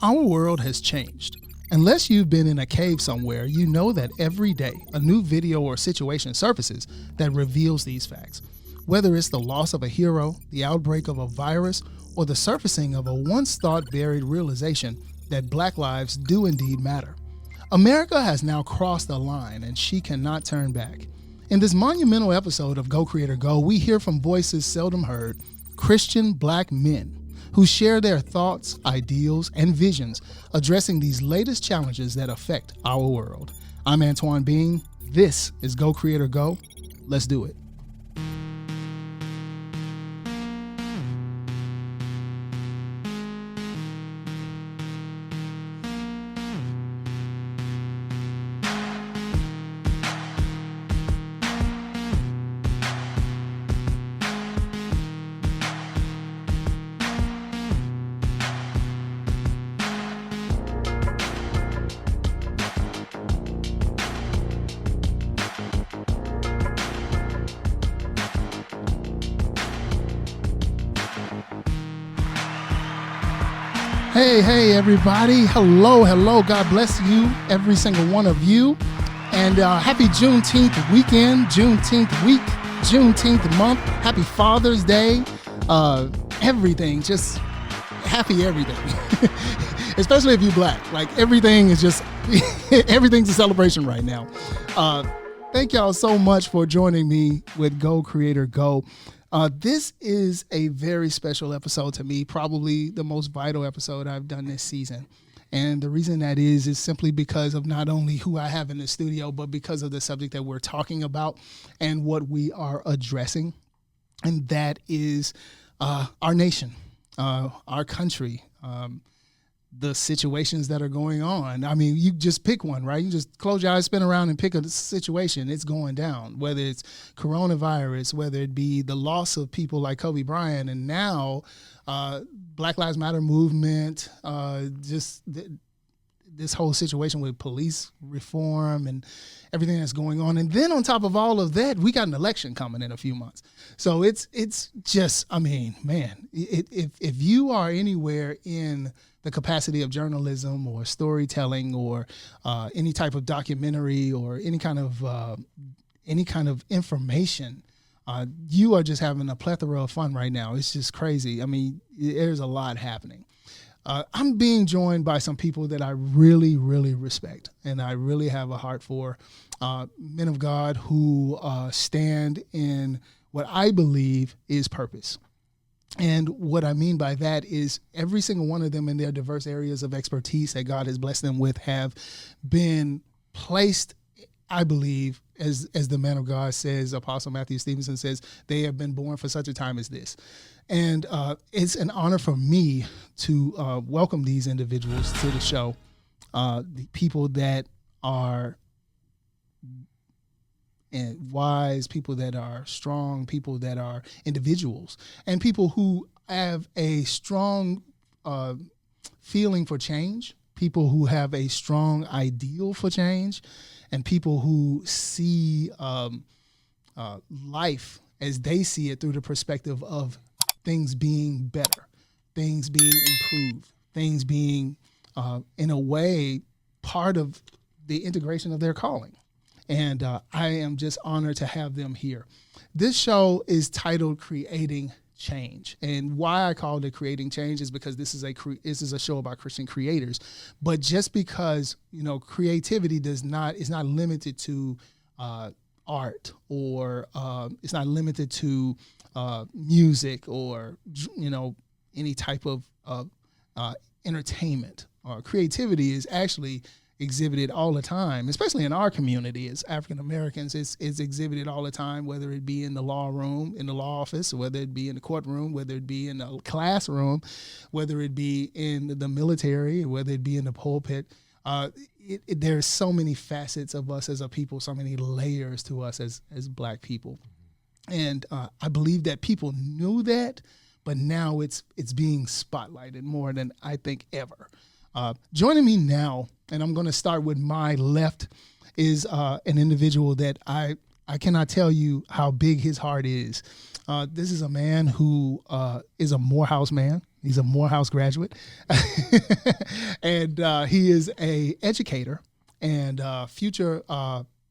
Our world has changed. Unless you've been in a cave somewhere, you know that every day a new video or situation surfaces that reveals these facts. Whether it's the loss of a hero, the outbreak of a virus, or the surfacing of a once thought buried realization that Black lives do indeed matter. America has now crossed the line and she cannot turn back. In this monumental episode of Go Creator Go, we hear from voices seldom heard, Christian Black men who share their thoughts, ideals, and visions addressing these latest challenges that affect our world. I'm Antoine Bean. This is Go Creator Go. Let's do it. Hey, everybody. Hello. God bless you, every single one of you. And happy Juneteenth weekend, Juneteenth week, Juneteenth month. Happy Father's Day. Everything, just happy everything. Especially if you're Black. Like, everything is just, everything's a celebration right now. Thank y'all so much for joining me with Go Creator Go. This is a very special episode to me, probably the most vital episode I've done this season. And the reason that is simply because of not only who I have in the studio, but because of the subject that we're talking about and what we are addressing. And that is our nation, our country, the situations that are going on. I mean, you just pick one, right? You just close your eyes, spin around and pick a situation. It's going down, whether it's coronavirus, whether it be the loss of people like Kobe Bryant, and now Black Lives Matter movement, this whole situation with police reform and everything that's going on. And then on top of all of that, we got an election coming in a few months. So it's just, I mean, man, if you are anywhere in the capacity of journalism or storytelling or any type of documentary or any kind of information, you are just having a plethora of fun right now. It's just crazy. I mean, there's a lot happening. I'm being joined by some people that I really, really respect and I really have a heart for, men of God who stand in what I believe is purpose. And what I mean by that is every single one of them in their diverse areas of expertise that God has blessed them with have been placed, I believe, as the man of God says, Apostle Matthew Stevenson says, they have been born for such a time as this. And it's an honor for me to welcome these individuals to the show, the people that are and wise, people that are strong, people that are individuals, and people who have a strong feeling for change, people who have a strong ideal for change, and people who see life as they see it through the perspective of things being better, things being improved, things being, in a way, part of the integration of their calling. And I am just honored to have them here. This show is titled Creating Change. And why I called it Creating Change is because this is a show about Christian creators. But just because, creativity is not limited to art or it's not limited to music or, any type of entertainment. Creativity is actually exhibited all the time, especially in our community as African Americans. It's exhibited all the time, whether it be in the law room, in the law office, whether it be in the courtroom, whether it be in the classroom, whether it be in the military, whether it be in the pulpit. There's so many facets of us as a people, so many layers to us as Black people. And I believe that people knew that, but now it's being spotlighted more than I think ever. Joining me now, and I'm going to start with my left, is an individual that I cannot tell you how big his heart is. This is a man who is a Morehouse man. He's a Morehouse graduate. And he is a educator and future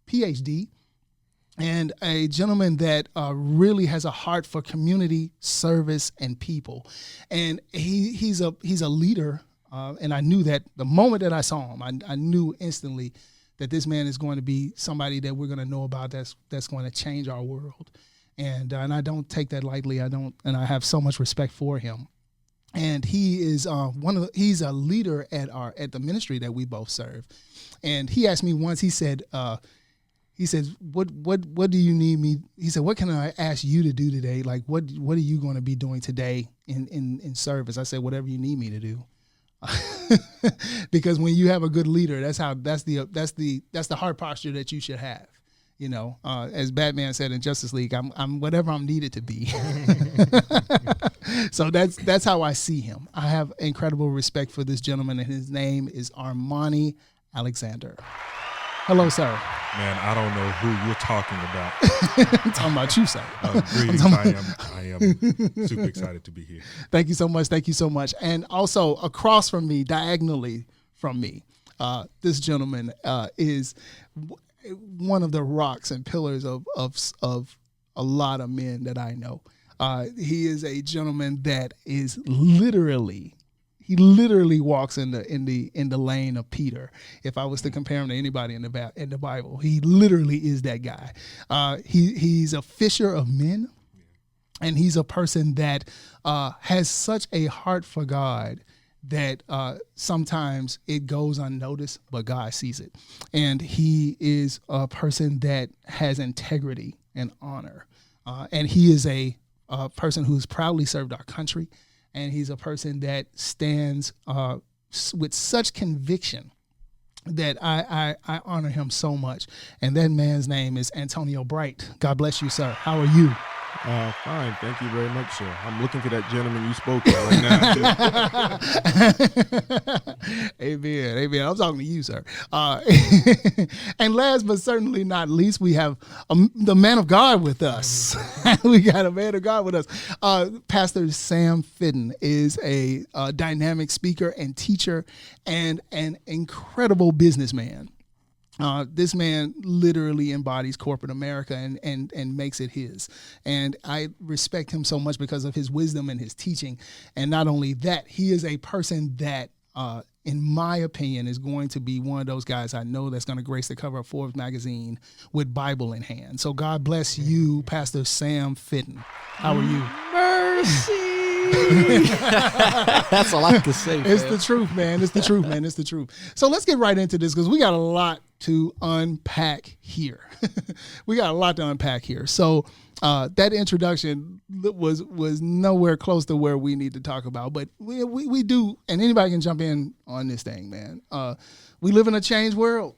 PhD, and a gentleman that really has a heart for community service and people. And he's a leader, and I knew that the moment that I saw him, I knew instantly that this man is going to be somebody that we're going to know about that's going to change our world. And I don't take that lightly. And I have so much respect for him. And he is he's a leader at the ministry that we both serve. And he asked me once, he says, what do you need me? He said, what can I ask you to do today? Like, what are you going to be doing today in service? I said, whatever you need me to do. Because when you have a good leader, that's the heart posture that you should have. You know, as Batman said in Justice League, I'm whatever I'm needed to be. So that's how I see him. I have incredible respect for this gentleman, and his name is Armani Alexander. Hello, sir. Man, I don't know who you're talking about. I'm talking about you, sir. Greetings. I am super excited to be here. Thank you so much. Thank you so much. And also across from me, diagonally from me, this gentleman is one of the rocks and pillars of a lot of men that I know. He is a gentleman that is literally walks in the lane of Peter. If I was to compare him to anybody in the Bible, he literally is that guy. He's a fisher of men, and he's a person that has such a heart for God that sometimes it goes unnoticed, but God sees it. And he is a person that has integrity and honor. And he is a person who's proudly served our country. And he's a person that stands with such conviction that I honor him so much. And that man's name is Antonio Bright. God bless you, sir. How are you? Fine. Thank you very much, sir. I'm looking for that gentleman you spoke of right now. Amen. Amen. I'm talking to you, sir. And last but certainly not least, we have the man of God with us. We got a man of God with us. Pastor Sam Fitten is a dynamic speaker and teacher and an incredible businessman. This man literally embodies corporate America and makes it his. And I respect him so much because of his wisdom and his teaching. And not only that, he is a person that, in my opinion, is going to be one of those guys I know that's going to grace the cover of Forbes magazine with Bible in hand. So God bless you, Pastor Sam Fitten. How are you? Mercy. That's all I can say. It's the truth, man. It's the truth, man. It's the truth. So let's get right into this because we got a lot to unpack here. We got a lot to unpack here. So that introduction was nowhere close to where we need to talk about, but we do, and anybody can jump in on this thing, man. We live in a changed world.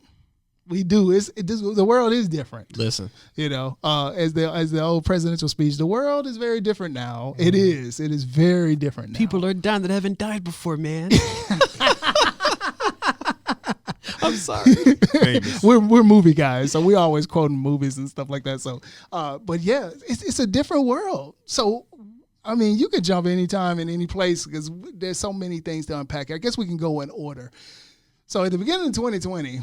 We do. The world is different. Listen, you know, as the old presidential speech, the world is very different now. It is. It is very different now. People are dying that haven't died before, man. I'm sorry. We're movie guys, so we always quoting movies and stuff like that. So, but yeah, it's a different world. So, I mean, you could jump anytime in any place because there's so many things to unpack. I guess we can go in order. So, at the beginning of 2020.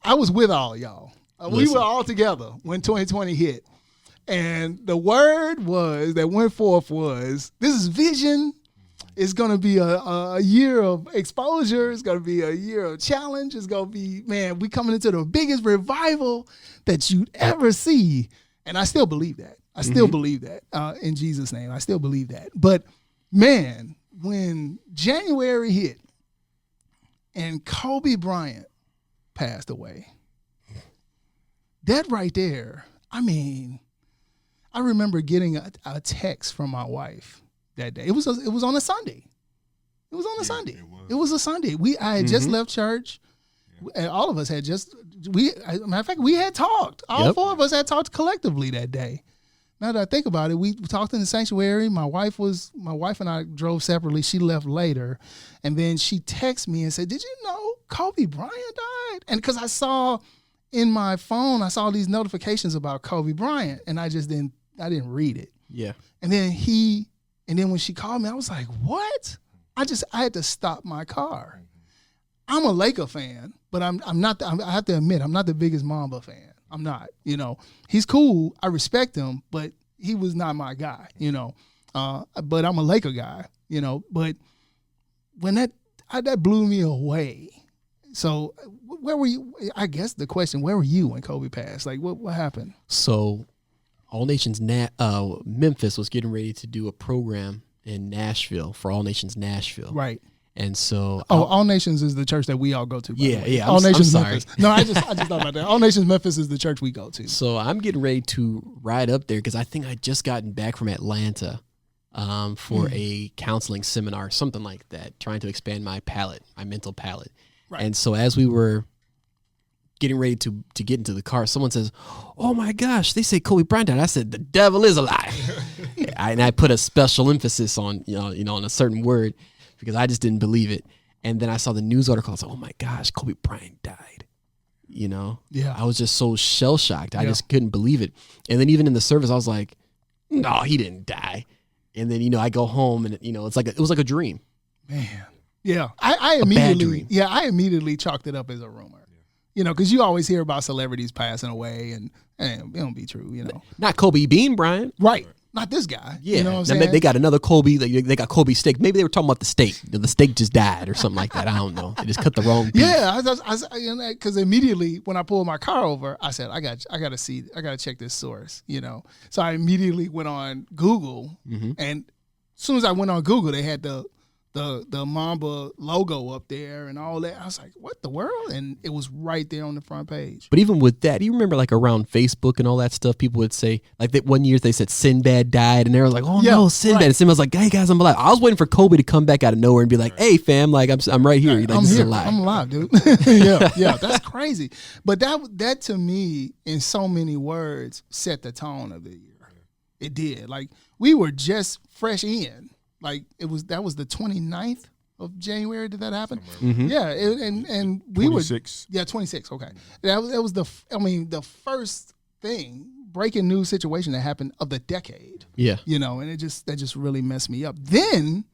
I was with all y'all. We were all together when 2020 hit. And the word that went forth was, this is vision. It's going to be a year of exposure. It's going to be a year of challenge. It's going to be, man, we coming into the biggest revival that you'd ever see. And I still believe that. I still believe that in Jesus' name. I still believe that. But, man, when January hit and Kobe Bryant passed away. That right there, I mean, I remember getting a text from my wife that day. It was on a Sunday. It was on a Sunday. It was a Sunday. I had just left church. And all of us had matter of fact, we had talked. All four of us had talked collectively that day. Now that I think about it, we talked in the sanctuary. My wife and I drove separately. She left later. And then she texted me and said, "Did you know Kobe Bryant died?" And because I saw in my phone, I saw these notifications about Kobe Bryant, and I didn't read it. Yeah. And then when she called me, I was like, "What?" I had to stop my car. I'm a Laker fan, but I'm not. I have to admit, I'm not the biggest Mamba fan. I'm not. He's cool. I respect him, but he was not my guy. But I'm a Laker guy. But when that blew me away. So where were you? I guess the question: where were you when Kobe passed? Like, what happened? So, All Nations Memphis was getting ready to do a program in Nashville for All Nations Nashville. Right. And so, All Nations is the church that we all go to. By the way. Yeah. All Nations I'm sorry. Memphis. No, I just thought about that. All Nations Memphis is the church we go to. So I'm getting ready to ride up there because I think I just gotten back from Atlanta for a counseling seminar, something like that, trying to expand my mental palate. Right. And so as we were getting ready to get into the car, someone says, "Oh my gosh, they say Kobe Bryant died." I said, "The devil is a lie." And I put a special emphasis on on a certain word because I just didn't believe it. And then I saw the news article. I was like, "Oh my gosh, Kobe Bryant died." Yeah. I was just so shell shocked. I just couldn't believe it. And then even in the service, I was like, "No, he didn't die." And then I go home and it was like a dream. Man. Yeah, I immediately chalked it up as a rumor. Because you always hear about celebrities passing away, and it don't be true. Not Kobe Bean Bryant, right? Not this guy. Yeah, you know what I'm saying? They got another Kobe. They got Kobe steak. Maybe they were talking about the steak. The steak just died or something like that. I don't know. They just cut the wrong piece. Yeah, because immediately when I pulled my car over, I said, I got to check this source. So I immediately went on Google, and as soon as I went on Google, they had the Mamba logo up there and all that. I was like, what the world? And it was right there on the front page. But even with that, do you remember like around Facebook and all that stuff, people would say, like that one year they said Sinbad died and they were like, "Oh no, Sinbad." Right. And Sinbad was like, "Hey guys, I'm alive." I was waiting for Kobe to come back out of nowhere and be like, "Hey fam, like I'm right here. I'm here. Alive. I'm alive, dude." yeah, that's crazy. But that to me, in so many words, set the tone of the year. It did. Like we were just fresh in. Like that was the 29th of January. Did that happen? Mm-hmm. Yeah, and we 26. were 26. Okay, that was the first breaking news situation that happened of the decade. Yeah, and that just really messed me up. Then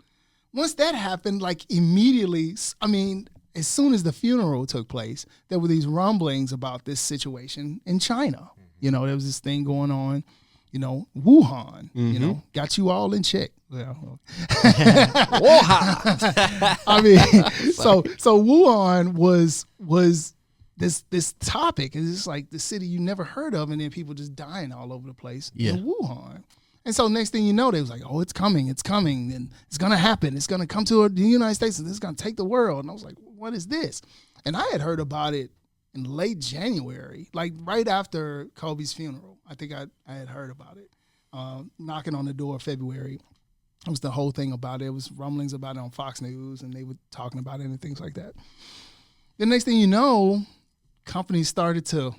once that happened, like immediately, as soon as the funeral took place, there were these rumblings about this situation in China. There was this thing going on. Wuhan, got you all in check. Well, Wuhan. so Wuhan was this topic. It's just like the city you never heard of, and then people just dying all over the place in Wuhan. And so next thing you know, they was like, "Oh, it's coming, and it's gonna happen. It's gonna come to the United States, and it's gonna take the world." And I was like, "What is this?" And I had heard about it in late January, like right after Kobe's funeral. I think I had heard about it. Knocking on the door of February. It was the whole thing about it. It was rumblings about it on Fox News, and they were talking about it and things like that. The next thing you know, companies started to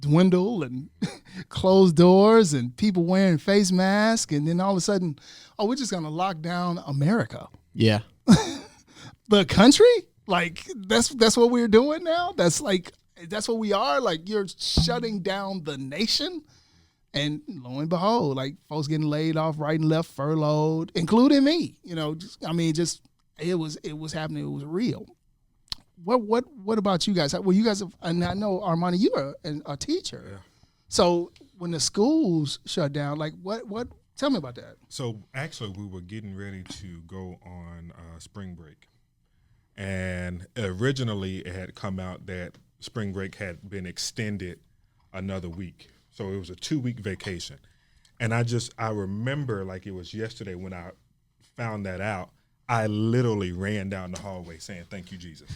dwindle and close doors and people wearing face masks. And then all of a sudden, we're just going to lock down America. Yeah. The country? Like, that's what we're doing now? That's what we are? Like, you're shutting down the nation? And lo and behold, like folks getting laid off right and left, furloughed, including me. It was happening. It was real. What about you guys? Well, you guys, and I know Armani, you are a teacher. Yeah. So when the schools shut down, like what? Tell me about that. So actually, we were getting ready to go on spring break, and originally it had come out that spring break had been extended another week. So it was a 2-week vacation. And I remember like it was yesterday when I found that out, I literally ran down the hallway saying, "Thank you, Jesus."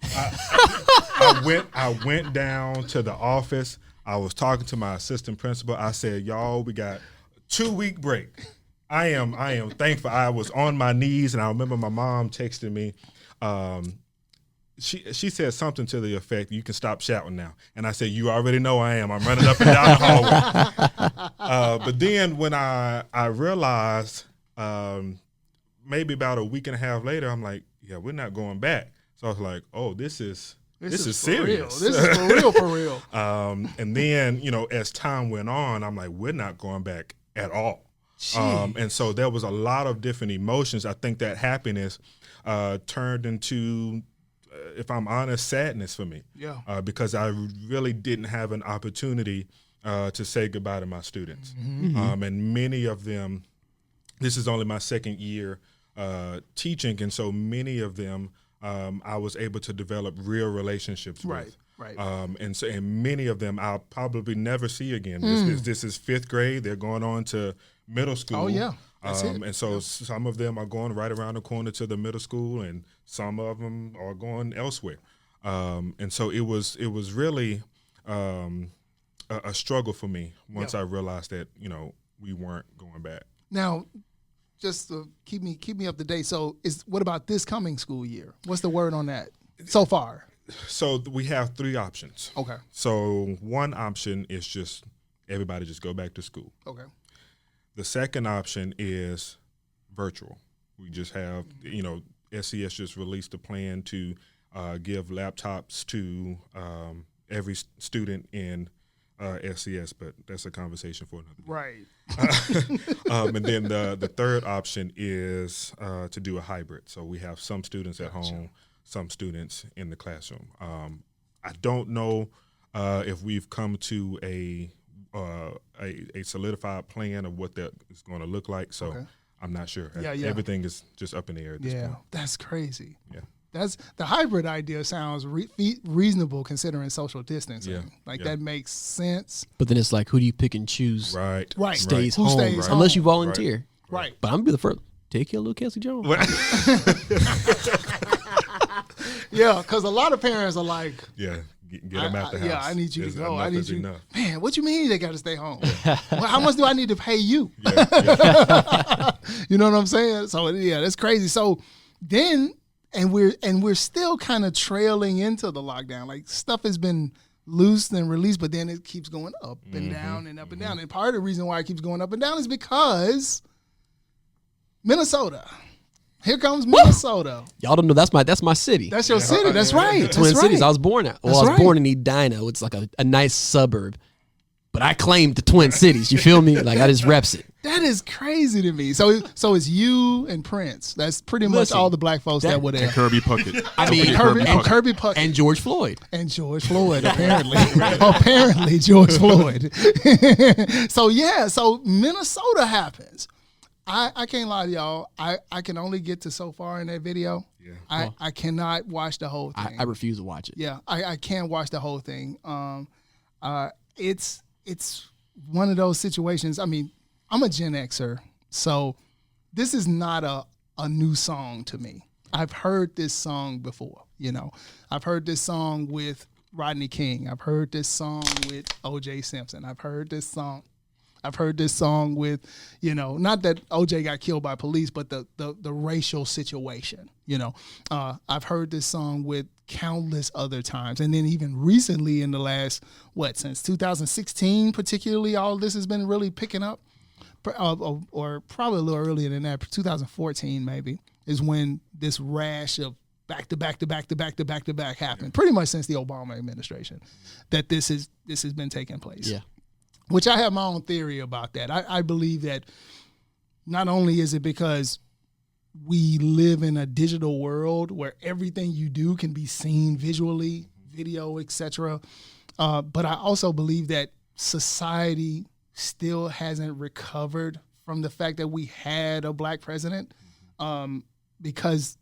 I went down to the office. I was talking to my assistant principal. I said, "Y'all, we got a 2-week break." I am thankful. I was on my knees, and I remember my mom texting me. She said something to the effect, "You can stop shouting now." And I said, "You already know I am. I'm running up and down the hallway." But then when I realized maybe about a week and a half later, I'm like, "Yeah, we're not going back." So I was like, "Oh, this is serious. This is for real. And then, as time went on, I'm like, we're not going back at all. And so there was a lot of different emotions. I think that happiness turned into, if I'm honest, sadness for me. Yeah. Because I really didn't have an opportunity to say goodbye to my students. And many of them, this is only my second year teaching, and so many of them I was able to develop real relationships with. Right. And many of them I'll probably never see again. This is fifth grade. They're going on to middle school. Oh yeah. That's it. And so some of them are going right around the corner to the middle school, and some of them are going elsewhere. And so it was really a struggle for me once I realized that we weren't going back. Now, just to keep me up to date. So, what about this coming school year? What's the word on that so far? So we have three options. Okay. So one option is just everybody just go back to school. Okay. The second option is virtual. We just have, SCS just released a plan to give laptops to every student in SCS, but that's a conversation for another day. Right. And then the third option is to do a hybrid. So we have some students at home, some students in the classroom. I don't know if we've come to a solidified plan of what that is going to look like. So I'm not sure. Yeah. Everything is just up in the air at this point. That's crazy. Yeah. That's the hybrid idea sounds reasonable considering social distancing. Yeah. That makes sense. But then it's like, who do you pick and choose? Right. Stays Who home, stays home? unless you volunteer. Right. But I'm gonna be the first. Take care of little Kelsey Jones. Yeah, because a lot of parents are like, yeah, get them out the house. Yeah, I need you to go. I need you. Enough. Man, what you mean they got to stay home? Well, how much do I need to pay you? You know what I'm saying? So yeah, that's crazy. So then, and we're still kind of trailing into the lockdown. Like stuff has been loosed and released, but then it keeps going up and down and up and down. And part of the reason why it keeps going up and down is because Minnesota. Here comes Minnesota. Y'all don't know that's my city. That's your city. That's right. Twin Cities. I was born at. Well, I was born in Edina. It's like a nice suburb, but I claim the Twin Cities. You feel me? Like I just reps it. That is crazy to me. So it's you and Prince. That's pretty much all the black folks that were there. Kirby Puckett. I mean, Kirby Puckett and George Floyd. And George Floyd, apparently. Apparently, George Floyd. So Minnesota happens. I can't lie to y'all. I can only get to so far in that video. Yeah. I cannot watch the whole thing. I refuse to watch it. Yeah, I can't watch the whole thing. It's one of those situations. I mean, I'm a Gen Xer, so this is not a new song to me. I've heard this song before. I've heard this song with Rodney King. I've heard this song with O.J. Simpson. I've heard this song with, not that OJ got killed by police, but the racial situation, I've heard this song with countless other times. And then even recently in the last, since 2016, particularly, all of this has been really picking up, or probably a little earlier than that, 2014 maybe, is when this rash of back to back happened, pretty much since the Obama administration, that this has been taking place. Yeah. Which I have my own theory about that. I believe that not only is it because we live in a digital world where everything you do can be seen visually, video, etc., but I also believe that society still hasn't recovered from the fact that we had a black president, because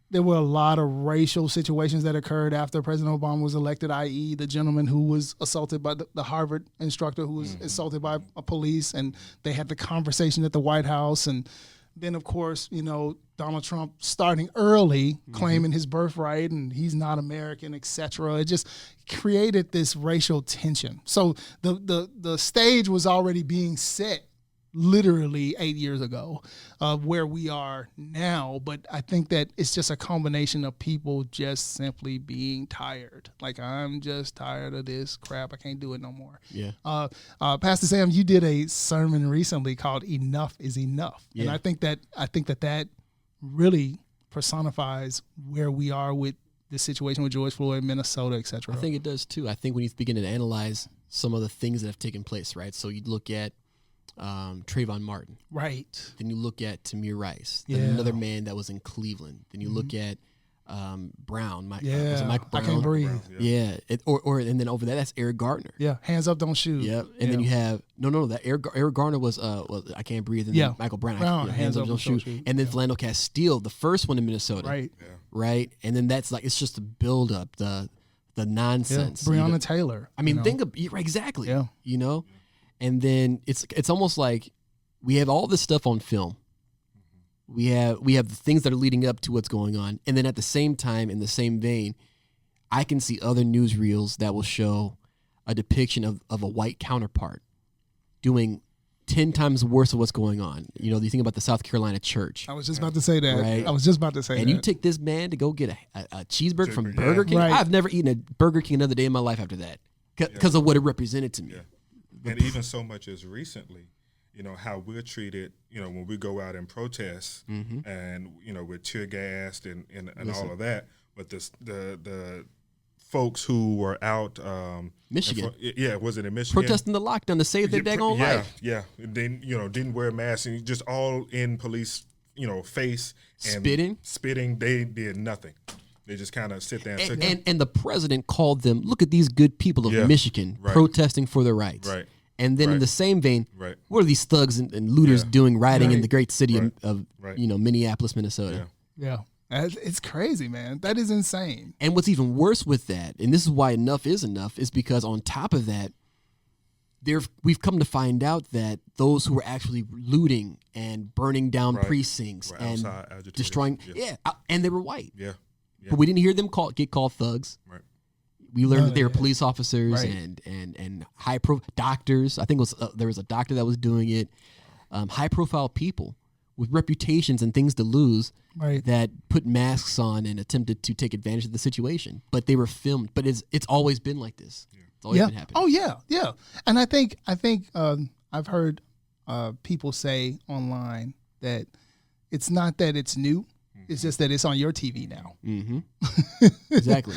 there were a lot of racial situations that occurred after President Obama was elected, i.e. the gentleman who was assaulted by the Harvard instructor who was assaulted by a police, and they had the conversation at the White House. And then, of course, Donald Trump starting early, claiming his birthright and he's not American, etc. It just created this racial tension. So the stage was already being set literally 8 years ago of where we are now. But I think that it's just a combination of people just simply being tired. Like, I'm just tired of this crap. I can't do it no more. Yeah. Pastor Sam, you did a sermon recently called Enough is Enough. Yeah. And I think that really personifies where we are with the situation with George Floyd, Minnesota, et cetera. I think it does too. I think when you begin to analyze some of the things that have taken place, right? So you look at Trayvon Martin. Right. Then you look at Tamir Rice. Then Yeah. another man that was in Cleveland. Then you look at Brown. Was it Michael Brown? I can't breathe. Brown, Yeah. And then over there, that's Eric Gardner. Yeah. Hands up, don't shoot. Yep. And then you have that Eric Garner was I can't breathe. And then Michael Brown, hands up, don't shoot. And then Philando Castile, the first one in Minnesota. Right. Yeah. Right. And then that's like, it's just the build up, the nonsense. Breonna Taylor. I mean, think of exactly. Yeah. You know, and then it's almost like we have all this stuff on film. We have the things that are leading up to what's going on, and then at the same time, in the same vein, I can see other newsreels that will show a depiction of a white counterpart doing 10 times worse of what's going on. You know, you think about the South Carolina church. I was just about to say that. Right. I was just about to say that. And you take this man to go get a cheeseburger from Yeah. Burger King. Right. I've never eaten a Burger King another day in my life after that because of what it represented to me. Yeah. And even so much as recently, you know, how we're treated, you know, when we go out and protest and, you know, we're tear gassed and all of that. But the folks who were out Michigan. Was it in Michigan? Protesting the lockdown to save their daggone life. Yeah. And then, you know, didn't wear masks and just all in police, you know, face and spitting. They did nothing. They just kind of sit there and took it. And the president called them, look at these good people of Michigan protesting for their rights. Right. And then in the same vein, what are these thugs and looters doing riding in the great city of you know, Minneapolis, Minnesota? Yeah. It's crazy, man. That is insane. And what's even worse with that, and this is why enough is because on top of that, we've come to find out that those who were actually looting and burning down precincts and destroying, and they were white. Yeah. But we didn't hear them get called thugs. Right. We learned that they were police officers and high doctors. I think it was there was a doctor that was doing it. High profile people with reputations and things to lose that put masks on and attempted to take advantage of the situation. But they were filmed. But it's always been like this. It's always been happening. Oh yeah. And I think I've heard people say online that it's not that it's new. It's just that it's on your TV now. Mm-hmm. Exactly.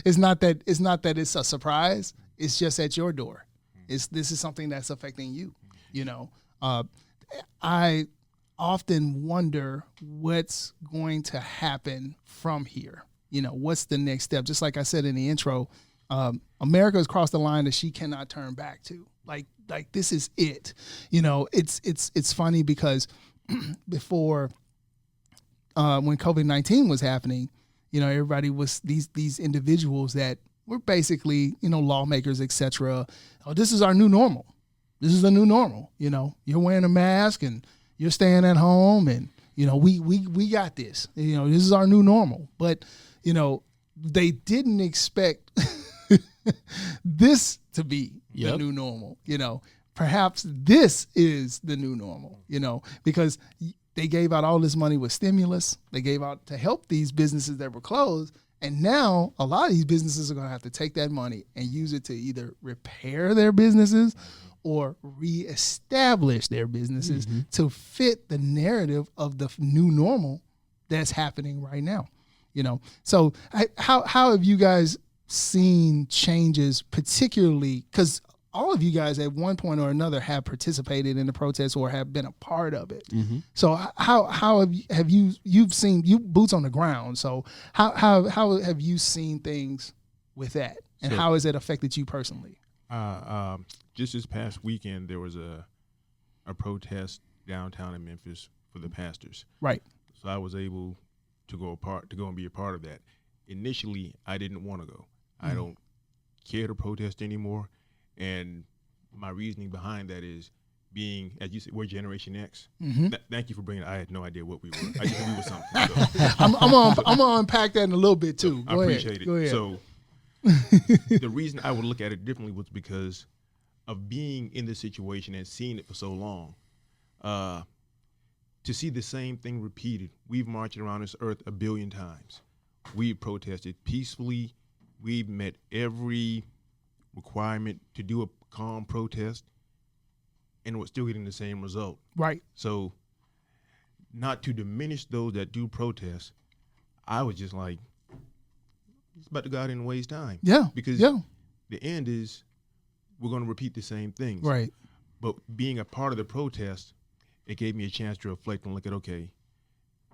It's not that it's a surprise. It's just at your door. This is something that's affecting you. You know, I often wonder what's going to happen from here. You know, what's the next step? Just like I said in the intro, America has crossed the line that she cannot turn back to. Like this is it. You know, it's funny because before. When COVID-19 was happening, you know, everybody was these individuals that were basically, you know, lawmakers, etc. Oh, this is our new normal. This is the new normal. You know, you're wearing a mask and you're staying at home, and you know, we got this. You know, this is our new normal. But you know, they didn't expect this to be the new normal. You know, perhaps this is the new normal. You know, because they gave out all this money with stimulus. They gave out to help these businesses that were closed. And now a lot of these businesses are going to have to take that money and use it to either repair their businesses or reestablish their businesses to fit the narrative of the new normal that's happening right now. You know, so how have you guys seen changes, particularly because all of you guys at one point or another have participated in the protest or have been a part of it. Mm-hmm. So how have you've seen you boots on the ground? So how have you seen things with that, and how has it affected you personally? Just this past weekend, there was a protest downtown in Memphis for the pastors. Right. So I was able to go and be a part of that. Initially, I didn't want to go. I don't care to protest anymore. And my reasoning behind that is being, as you said, we're Generation X. Mm-hmm. Thank you for bringing it. I had no idea what we were. I just knew we were something. So. I'm gonna unpack that in a little bit too. I appreciate it. Go ahead. So the reason I would look at it differently was because of being in this situation and seeing it for so long. To see the same thing repeated. We've marched around this earth 1 billion times. We've protested peacefully. We've met every requirement to do a calm protest, and we're still getting the same result. Right. So, not to diminish those that do protest, I was just like, it's about to go out and waste time. Yeah. Because the end is we're going to repeat the same things. Right. But being a part of the protest, it gave me a chance to reflect and look at, okay,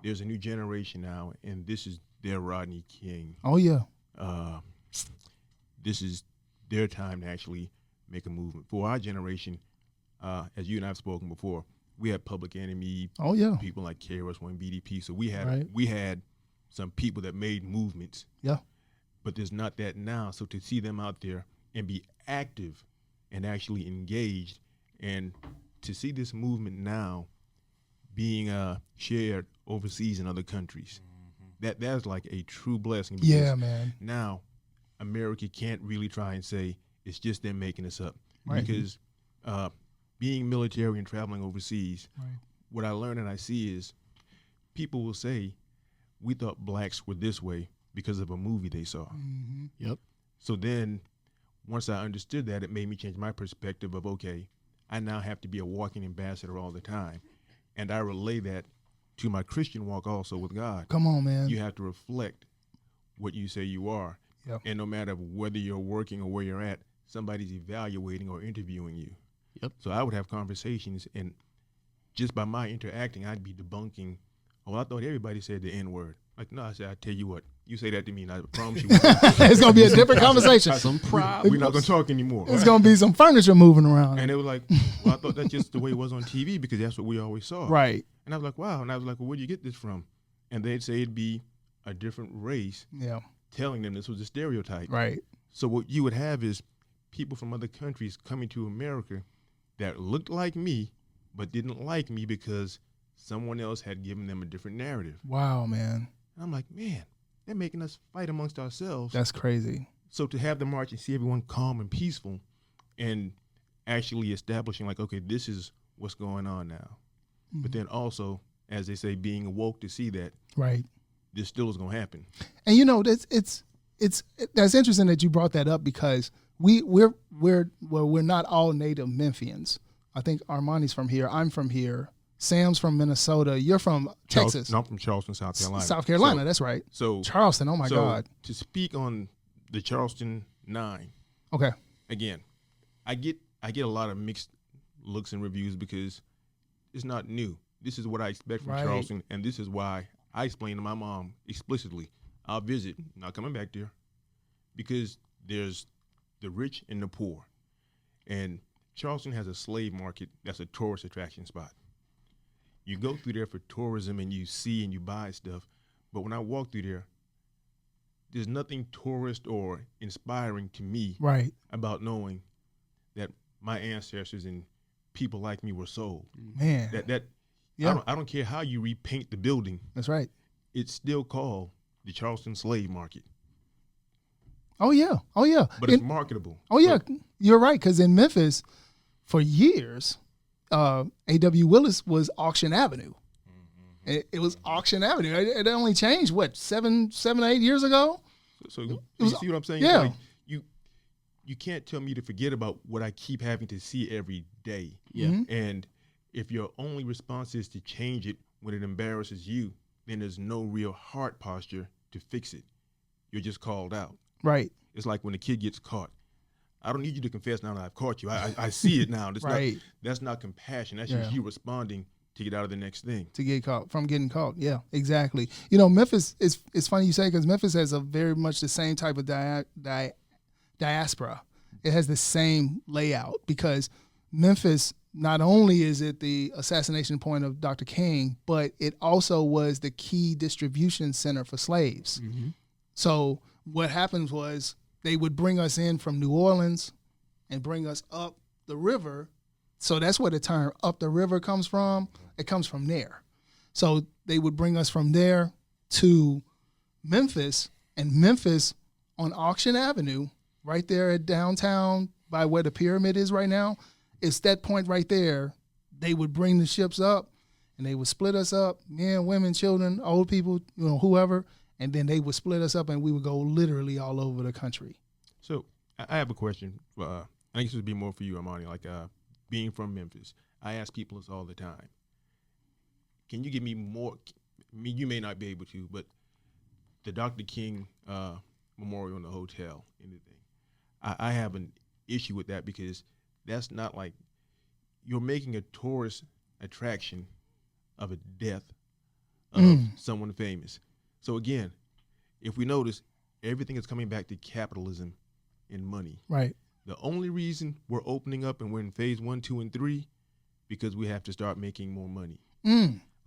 there's a new generation now, and this is their Rodney King. Oh, yeah. This is their time to actually make a movement. For our generation, as you and I have spoken before, we had Public Enemy. Oh, yeah. People like KRS-One, BDP. So we had Right. we had some people that made movements. Yeah. But there's not that now. So to see them out there and be active and actually engaged, and to see this movement now being shared overseas in other countries, that's like a true blessing. Because Yeah, man. now America can't really try and say it's just them making us up. Right. Because being military and traveling overseas, Right. what I learned and I see is people will say, we thought blacks were this way because of a movie they saw. Mm-hmm. Yep. So then once I understood that, it made me change my perspective of, okay, I now have to be a walking ambassador all the time. And I relay that to my Christian walk also with God. Come on, man. You have to reflect what you say you are. Yep. And no matter whether you're working or where you're at, somebody's evaluating or interviewing you. Yep. So I would have conversations, and just by my interacting, I'd be debunking, oh, I thought everybody said the N-word. Like, no, I said, I tell you what, you say that to me, and I promise you. It's going to be a different conversation. We're not going to talk anymore. It's going to be some furniture moving around. And they were like, well, I thought that's just the way it was on TV because that's what we always saw. Right. And I was like, wow. And I was like, well, where do you get this from? And they'd say it'd be a different race Yeah. telling them this was a stereotype. Right. So what you would have is people from other countries coming to America that looked like me but didn't like me because someone else had given them a different narrative. Wow, man. And I'm like, man, they're making us fight amongst ourselves. That's crazy. So to have the march and see everyone calm and peaceful and actually establishing like, okay, this is what's going on now. Mm-hmm. But then also, as they say, being woke to see that Right. this still is going to happen. And you know, that's interesting that you brought that up because we're not all native Memphians. I think Armani's from here. I'm from here. Sam's from Minnesota. You're from Texas. No, I'm from Charleston, South Carolina. South Carolina, So- that's right. So Charleston, oh my God. To speak on the Charleston 9, Okay. again, I get a lot of mixed looks and reviews because it's not new. This is what I expect from Right. Charleston, and this is why I explained to my mom explicitly, I'll visit, not coming back there, because there's the rich and the poor. And Charleston has a slave market that's a tourist attraction spot. You go through there for tourism and you see and you buy stuff, but when I walk through there, there's nothing tourist or inspiring to me Right. about knowing that my ancestors and people like me were sold. Man. Yeah. I don't care how you repaint the building, That's right. it's still called the Charleston Slave Market, Oh yeah. Oh yeah. but it's marketable. Oh yeah, So, you're right. Because in Memphis, for years, A.W. Willis was Auction Avenue. It was Auction Avenue. It only changed what 7 or 8 years ago. so you was- see what I'm saying? yeah. Like, you can't tell me to forget about what I keep having to see every day. Yeah. Mhm. And if your only response is to change it when it embarrasses you, then there's no real heart posture to fix it. You're just called out. Right. It's like when a kid gets caught. I don't need you to confess now that I've caught you. I see it now. Right. That's not compassion. That's Yeah. just you responding to get out of the next thing. To get caught from getting caught. Yeah, exactly. You know, Memphis it's funny you say because Memphis has a very much the same type of diaspora. It has the same layout because Memphis, not only is it the assassination point of Dr. King, but it also was the key distribution center for slaves. Mm-hmm. So what happens was they would bring us in from New Orleans and bring us up the river. So that's where the term up the river comes from. It comes from there. So they would bring us from there to Memphis, and Memphis on Auction Avenue, right there at downtown by where the pyramid is right now, it's that point right there. They would bring the ships up and they would split us up, men, women, children, old people, you know, whoever, and then they would split us up and we would go literally all over the country. So I have a question. I think this would be more for you, Armani. Like being from Memphis, I ask people this all the time. Can you give me more? You may not be able to, but the Dr. King Memorial in the hotel, anything. I have an issue with that because that's not like you're making a tourist attraction of a death of someone famous. So again, if we notice, everything is coming back to capitalism and money. Right. The only reason we're opening up and we're in phase 1, 2, and 3, because we have to start making more money.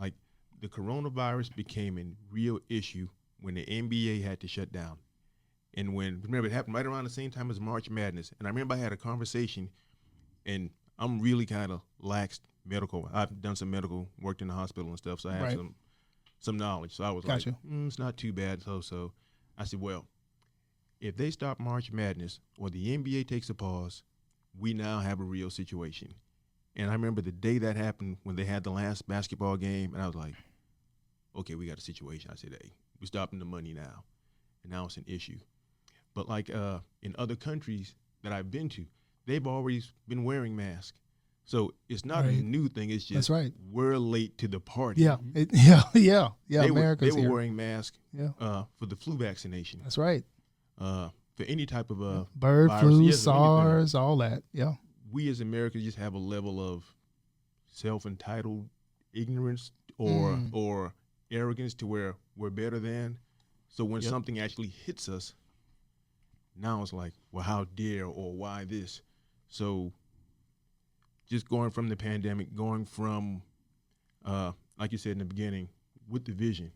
Like the coronavirus became a real issue when the NBA had to shut down. And remember, it happened right around the same time as March Madness. And I remember I had a conversation, and I'm really kind of laxed medical. I've done some medical, worked in the hospital and stuff, so I have some knowledge. So I was like, it's not too bad. So I said, well, if they stop March Madness or the NBA takes a pause, we now have a real situation. And I remember the day that happened when they had the last basketball game, and I was like, okay, we got a situation. I said, hey, we're stopping the money now. And now it's an issue. But like in other countries that I've been to, they've always been wearing masks. So it's not a new thing. It's just we're late to the party. Yeah. They America's were wearing masks for the flu vaccination. That's right. For any type of bird virus, flu, SARS, all that. Yeah. We as Americans just have a level of self-entitled ignorance or arrogance to where we're better than. So when something actually hits us, now it's like, well, how dare, or why this? So just going from the pandemic, going from, like you said in the beginning, with the vision,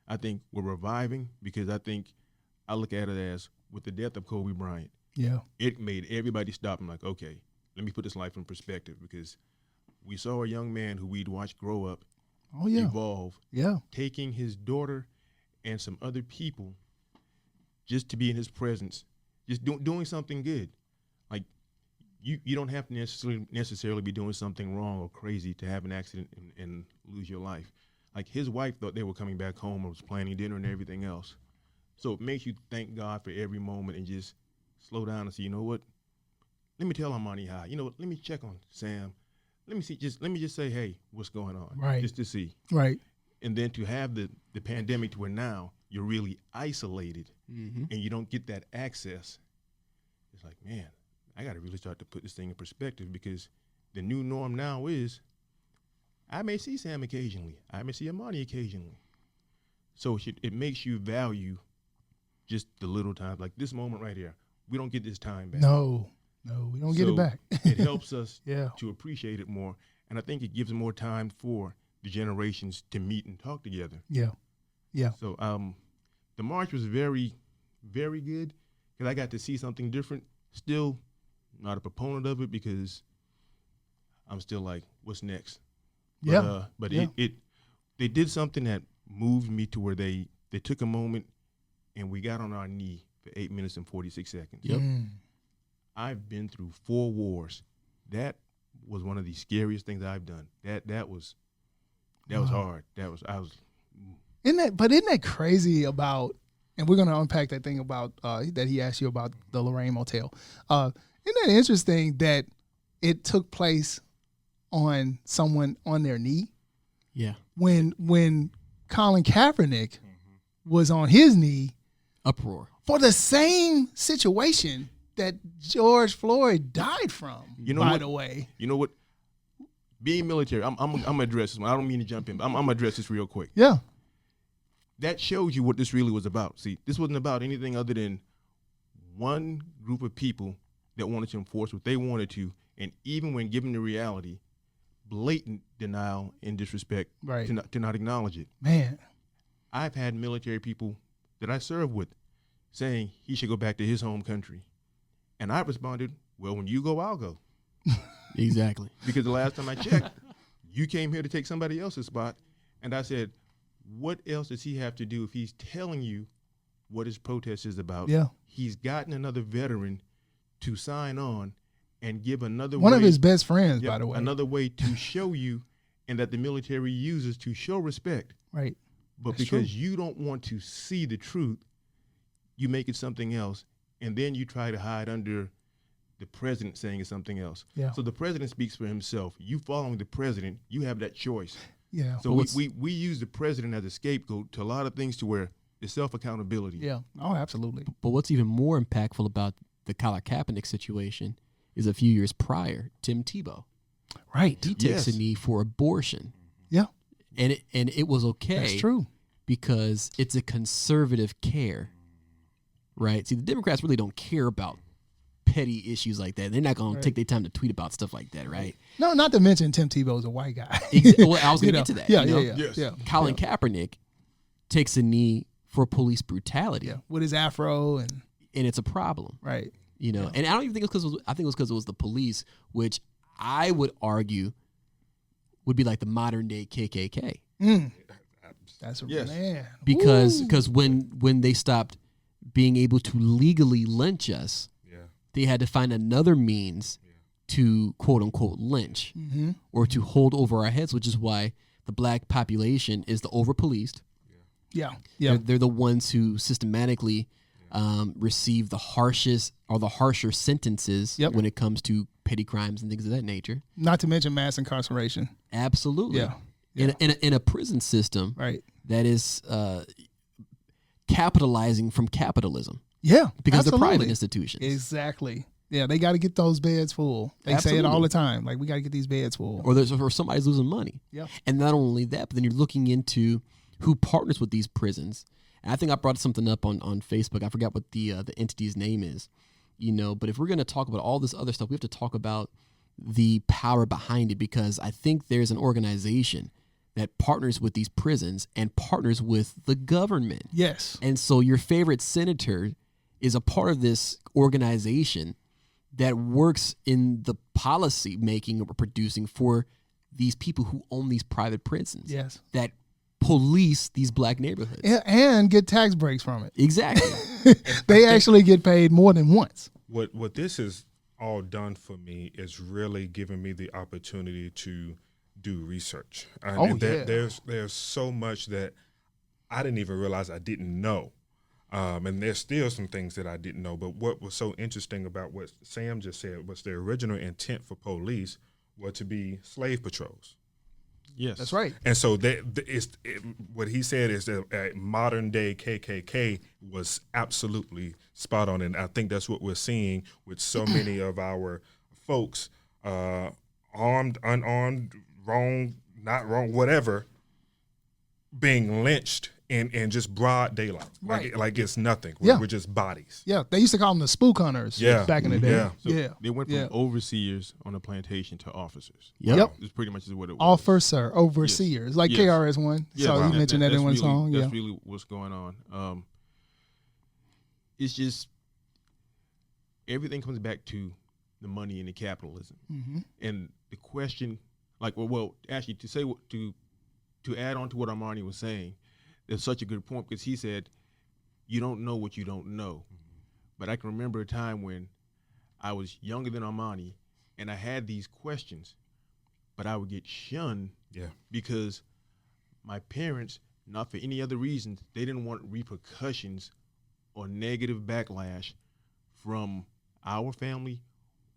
I think we're reviving, because I look at it as, with the death of Kobe Bryant, it made everybody stop and like, okay, let me put this life in perspective, because we saw a young man who we'd watched grow up, evolve, taking his daughter and some other people just to be in his presence, just doing something good. Like, you don't have to necessarily be doing something wrong or crazy to have an accident and lose your life. Like, his wife thought they were coming back home and was planning dinner and everything else. So it makes you thank God for every moment and just slow down and say, you know what? Let me tell Armani hi. You know what? Let me check on Sam. Let me just say, hey, what's going on? Right. Just to see. Right. And then to have the pandemic to where now you're really isolated and you don't get that access. It's like, man, I got to really start to put this thing in perspective, because the new norm now is I may see Sam occasionally. I may see Armani occasionally. So it makes you value just the little time. Like this moment right here, we don't get this time back. No, we don't get it back. It helps us to appreciate it more. And I think it gives more time for the generations to meet and talk together. Yeah. So the march was very, very good, because I got to see something different. Still not a proponent of it, because I'm still like, what's next? But they did something that moved me to where they took a moment and we got on our knee for 8 minutes and 46 seconds. I've been through 4 wars. That was one of the scariest things I've done. That was hard. Isn't that crazy about, and we're going to unpack that thing about that he asked you about the Lorraine Motel. Isn't that interesting that it took place on someone on their knee? Yeah. When Colin Kaepernick was on his knee, uproar for the same situation that George Floyd died from. By the way, you know what? Being military, I'm gonna address this one. I don't mean to jump in, but I'm gonna address this real quick. Yeah. That shows you what this really was about. See, this wasn't about anything other than one group of people that wanted to enforce what they wanted to, and even when given the reality, blatant denial and disrespect to not acknowledge it. Man, I've had military people that I served with saying he should go back to his home country. And I responded, well, when you go, I'll go. Exactly. Because the last time I checked, you came here to take somebody else's spot. And I said, what else does he have to do if he's telling you what his protest is about? Yeah. He's gotten another veteran to sign on and give another one of his best friends, by the way. Another way to show you, and that the military uses to show respect. Right. But that's because true. You don't want to see the truth, you make it something else, and then you try to hide under the president saying it's something else. Yeah. So the president speaks for himself. You following the president, you have that choice. Yeah. So we use the president as a scapegoat to a lot of things to where it's self-accountability. Yeah. Oh, absolutely. But what's even more impactful about the Colin Kaepernick situation is a few years prior, Tim Tebow. Right. He takes Yes. a knee for abortion, Yeah. and it was okay. That's true. Because it's a conservative care, right? See, the Democrats really don't care about petty issues like that. They're not going to take their time to tweet about stuff like that, right? No, not to mention Tim Tebow's a white guy. Well, I was going to You get to know? that. Yeah, you know? yeah. Yes. Yeah. Colin Kaepernick takes a knee for police brutality, Yeah. With his afro and and it's a problem, right. you know? And I don't even think it's because I think it was because it was the police, which I would argue would be like the modern day KKK. That's a Yes. man. Because when they stopped being able to legally lynch us, Yeah. they had to find another means to quote unquote lynch or to hold over our heads, which is why the black population is the over policed. Yeah. Yeah. They're the ones who systematically receive the harshest or the harsher sentences Yep. when it comes to petty crimes and things of that nature. Not to mention mass incarceration. Absolutely. Yeah. In a prison system Right. that is capitalizing from capitalism Yeah. because they're private absolutely. institutions. Exactly. Yeah, they got to get those beds full. They say it Absolutely. all the time. Like, we got to get these beds full. or somebody's losing money. Yeah. And not only that, but then you're looking into who partners with these prisons. And I think I brought something up on Facebook. I forgot what the entity's name is, you know. But if we're going to talk about all this other stuff, we have to talk about the power behind it, because I think there's an organization that partners with these prisons and partners with the government. Yes. And so your favorite senator is a part of this organization that works in the policy making or producing for these people who own these private prisons. Yes. That police these black neighborhoods. Yeah, and get tax breaks from it. Exactly. They actually get paid more than once. What this has all done for me is really giving me the opportunity to do research. And yeah. There's so much that I didn't even realize I didn't know. And there's still some things that I didn't know. But what was so interesting about what Sam just said was the original intent for police were to be slave patrols. Yes. That's right. And so what he said is that modern day KKK was absolutely spot on. And I think that's what we're seeing with so many of our folks, armed, unarmed, wrong, not wrong, whatever, being lynched in just broad daylight. Right. Like it's nothing. Yeah. We're just bodies. Yeah, they used to call them the spook hunters back in the day. Yeah. So Yeah. They went from overseers on a plantation to officers. Yep. It's pretty much what it was. Officer, overseers, like Yes. KRS-One. Yeah, So right. you mentioned that in That's one really, song. Yeah. That's really what's going on. It's just everything comes back to the money and the capitalism. Mm-hmm. And the question, like, well, actually, to add on to what Armani was saying, there's such a good point, because he said, you don't know what you don't know. But I can remember a time when I was younger than Armani, and I had these questions, but I would get shunned because my parents, not for any other reason, they didn't want repercussions or negative backlash from our family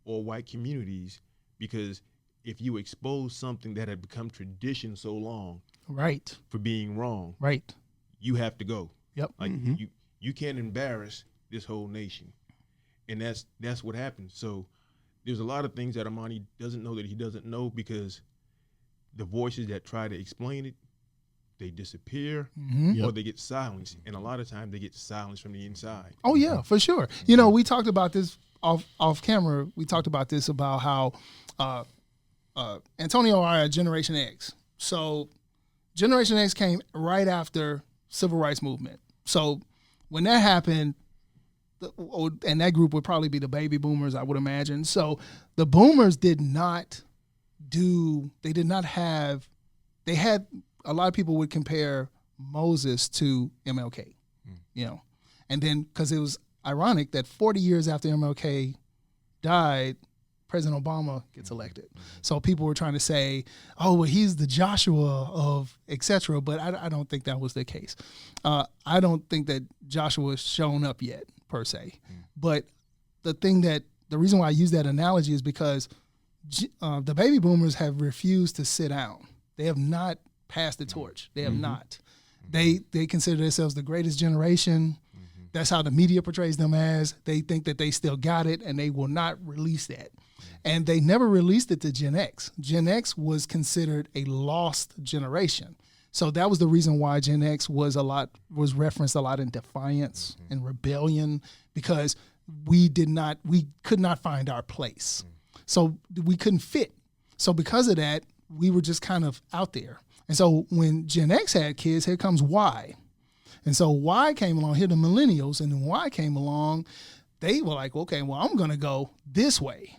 or white communities, because if you expose something that had become tradition so long Right. for being wrong, Right. you have to go. Yep. Like you can't embarrass this whole nation. And that's what happened. So there's a lot of things that Armani doesn't know that he doesn't know, because the voices that try to explain it, they disappear or they get silenced. And a lot of times they get silenced from the inside. Oh yeah, for sure. You know, we talked about this off camera. We talked about this about how Antonio are a Generation X. So Generation X came right after Civil Rights Movement. So when that happened, and that group would probably be the baby boomers, I would imagine. So the boomers they had, a lot of people would compare Moses to MLK, you know, and then because it was ironic that 40 years after MLK died, President Obama gets elected. So people were trying to say, oh, well, he's the Joshua of et cetera, but I don't think that was the case. I don't think that Joshua's shown up yet, per se. But the reason why I use that analogy is because the baby boomers have refused to sit down. They have not passed the torch. They have not. They consider themselves the greatest generation. That's how the media portrays them as. They think that they still got it, and they will not release that. And they never released it to Gen X. Gen X was considered a lost generation. So that was the reason why Gen X was referenced a lot in defiance and rebellion, because we could not find our place. So we couldn't fit. So because of that, we were just kind of out there. And so when Gen X had kids, here comes Y. And so Y came along, here the millennials, and then Y came along, they were like, okay, well, I'm going to go this way,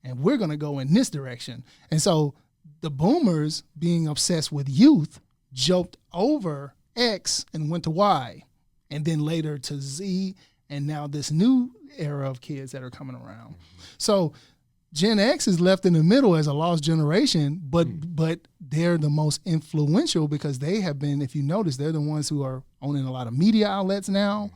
and we're going to go in this direction. And so the boomers, being obsessed with youth, jumped over X and went to Y, and then later to Z, and now this new era of kids that are coming around. So Gen X is left in the middle as a lost generation, but they're the most influential because they have been, if you notice, they're the ones who are owning a lot of media outlets now.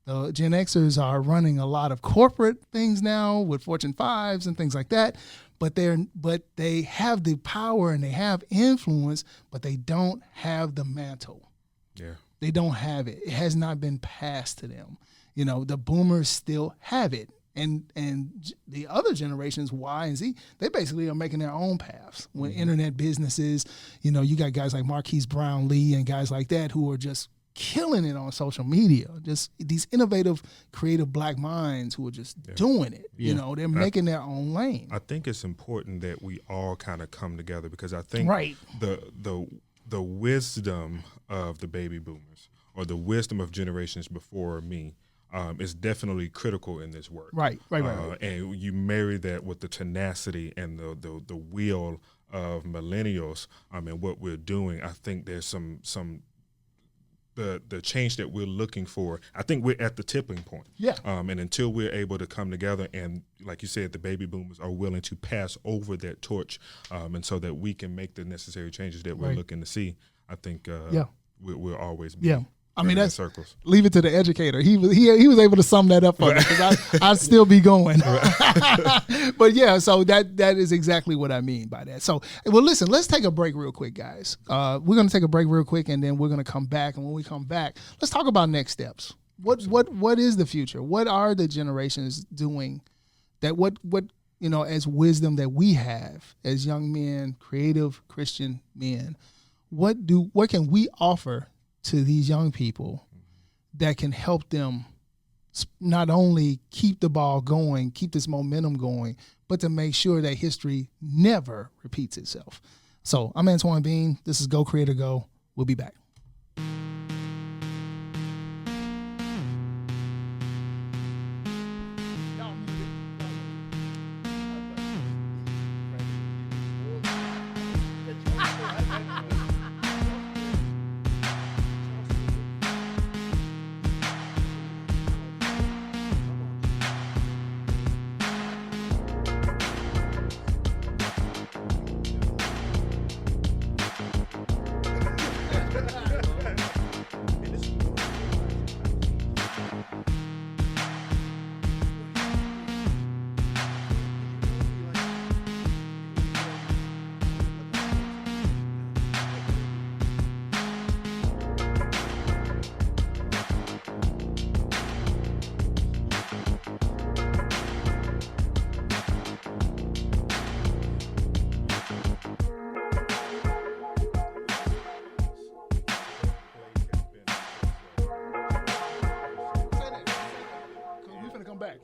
The Gen Xers are running a lot of corporate things now with Fortune 5s and things like that. But they have the power and they have influence, but they don't have the mantle. Yeah. They don't have it. It has not been passed to them. You know, the boomers still have it. And the other generations, Y and Z, they basically are making their own paths. When internet businesses, you know, you got guys like Marquise Brownlee and guys like that who are just killing it on social media. Just these innovative, creative Black minds who are just doing it. You know, they're making their own lane. I think it's important that we all kind of come together, because I think the wisdom of the baby boomers, or the wisdom of generations before me, is definitely critical in this work. Right. And you marry that with the tenacity and the will of millennials, and what we're doing. I think there's some the change that we're looking for. I think we're at the tipping point. Yeah. And until we're able to come together, and like you said, the baby boomers are willing to pass over that torch, and so that we can make the necessary changes that we're looking to see, I think we'll always be. Yeah. I mean, that's circles. Leave it to the educator. He was able to sum that up for me, because I'd still be going. But yeah, so that is exactly what I mean by that. So, well, listen, let's take a break real quick, guys. We're going to take a break real quick, and then we're going to come back. And when we come back, let's talk about next steps. What is the future? What are the generations doing? That what you know, as wisdom that we have as young men, creative Christian men, what can we offer to these young people that can help them not only keep the ball going, keep this momentum going, but to make sure that history never repeats itself. So I'm Antoine Bean. This is Go Creator Go. We'll be back.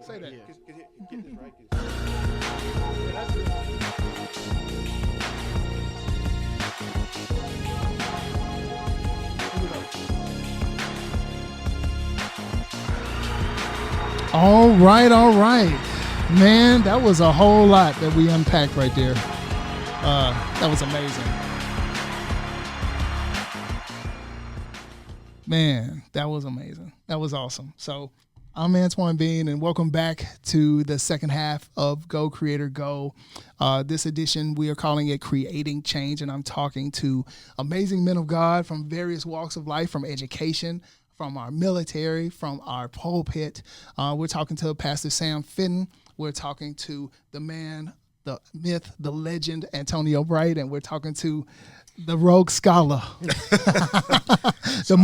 Say that. Get this right. All right. Man, that was a whole lot that we unpacked right there. That was amazing. Man, that was amazing. That was awesome. So I'm Antoine Bean, and welcome back to the second half of Go Creator Go. This edition, we are calling it Creating Change, and I'm talking to amazing men of God from various walks of life, from education, from our military, from our pulpit. We're talking to Pastor Sam Fitten. We're talking to the man, the myth, the legend, Antonio Bright, and we're talking to the rogue scholar, the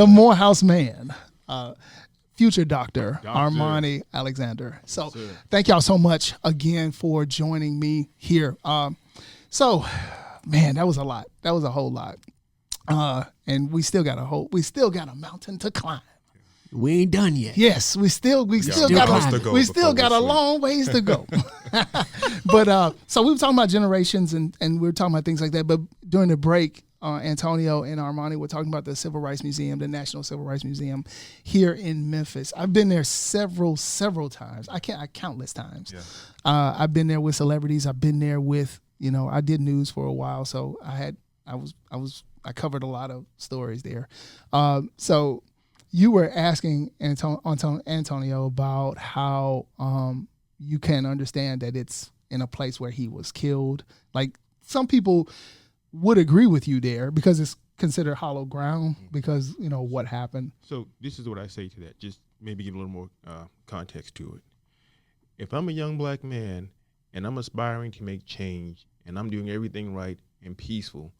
Morehouse man. future Dr. Armani Alexander. So thank y'all so much again for joining me here. So, man, that was a lot. That was a whole lot. And we still got a mountain to climb. We ain't done yet. Yes, we still got a long ways to go. But so we were talking about generations and we were talking about things like that. But during the break, Antonio and Armani were talking about the Civil Rights Museum, the National Civil Rights Museum here in Memphis. I've been there several times. I countless times. Yeah. I've been there with celebrities. I've been there with, I did news for a while, so I covered a lot of stories there. So you were asking Antonio about how you can understand that it's in a place where he was killed. Like, some people would agree with you there because it's considered hollow ground because, what happened. So this is what I say to that. Just maybe give a little more context to it. If I'm a young black man and I'm aspiring to make change and I'm doing everything right and peaceful,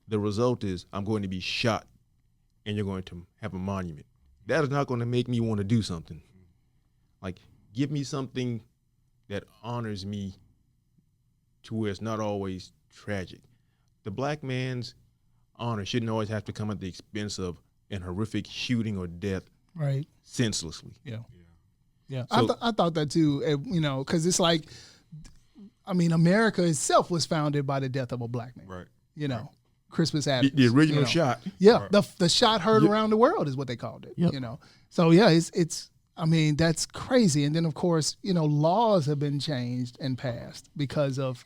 the result is I'm going to be shot and you're going to have a monument. That is not going to make me want to do something. Like, give me something that honors me to where it's not always tragic. The black man's honor shouldn't always have to come at the expense of an horrific shooting or death, right? Senselessly. Yeah. So, I thought that too, because it's like, America itself was founded by the death of a black man. Right. Crispus Attucks. The original shot. Yeah. Right. The shot heard around the world is what they called it. Yep. So yeah, it's that's crazy. And then of course, laws have been changed and passed because of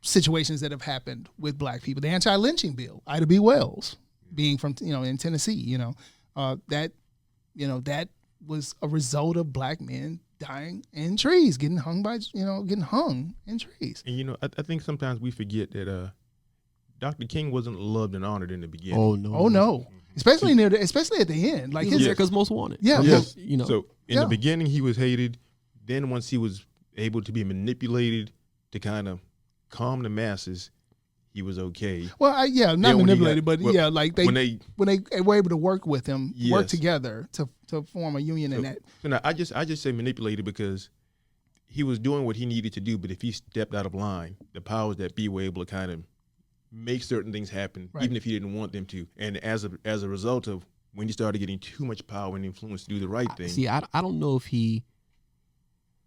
situations that have happened with black people. The anti-lynching bill, Ida B. Wells, being from in Tennessee, that was a result of black men dying in trees, getting hung in trees. And I think sometimes we forget that Dr. King wasn't loved and honored in the beginning. Oh no. Especially at the end. Like, he's America's most wanted. Yeah. Yes. So in the beginning he was hated. Then once he was able to be manipulated to kind of calm the masses, he was okay. Well, not manipulated, but like when they were able to work with him, work together to form a union in that. So now I just say manipulated because he was doing what he needed to do, but if he stepped out of line, the powers that be were able to kind of make certain things happen, even if he didn't want them to. And as a result of when he started getting too much power and influence to do the right thing. See, I don't know if he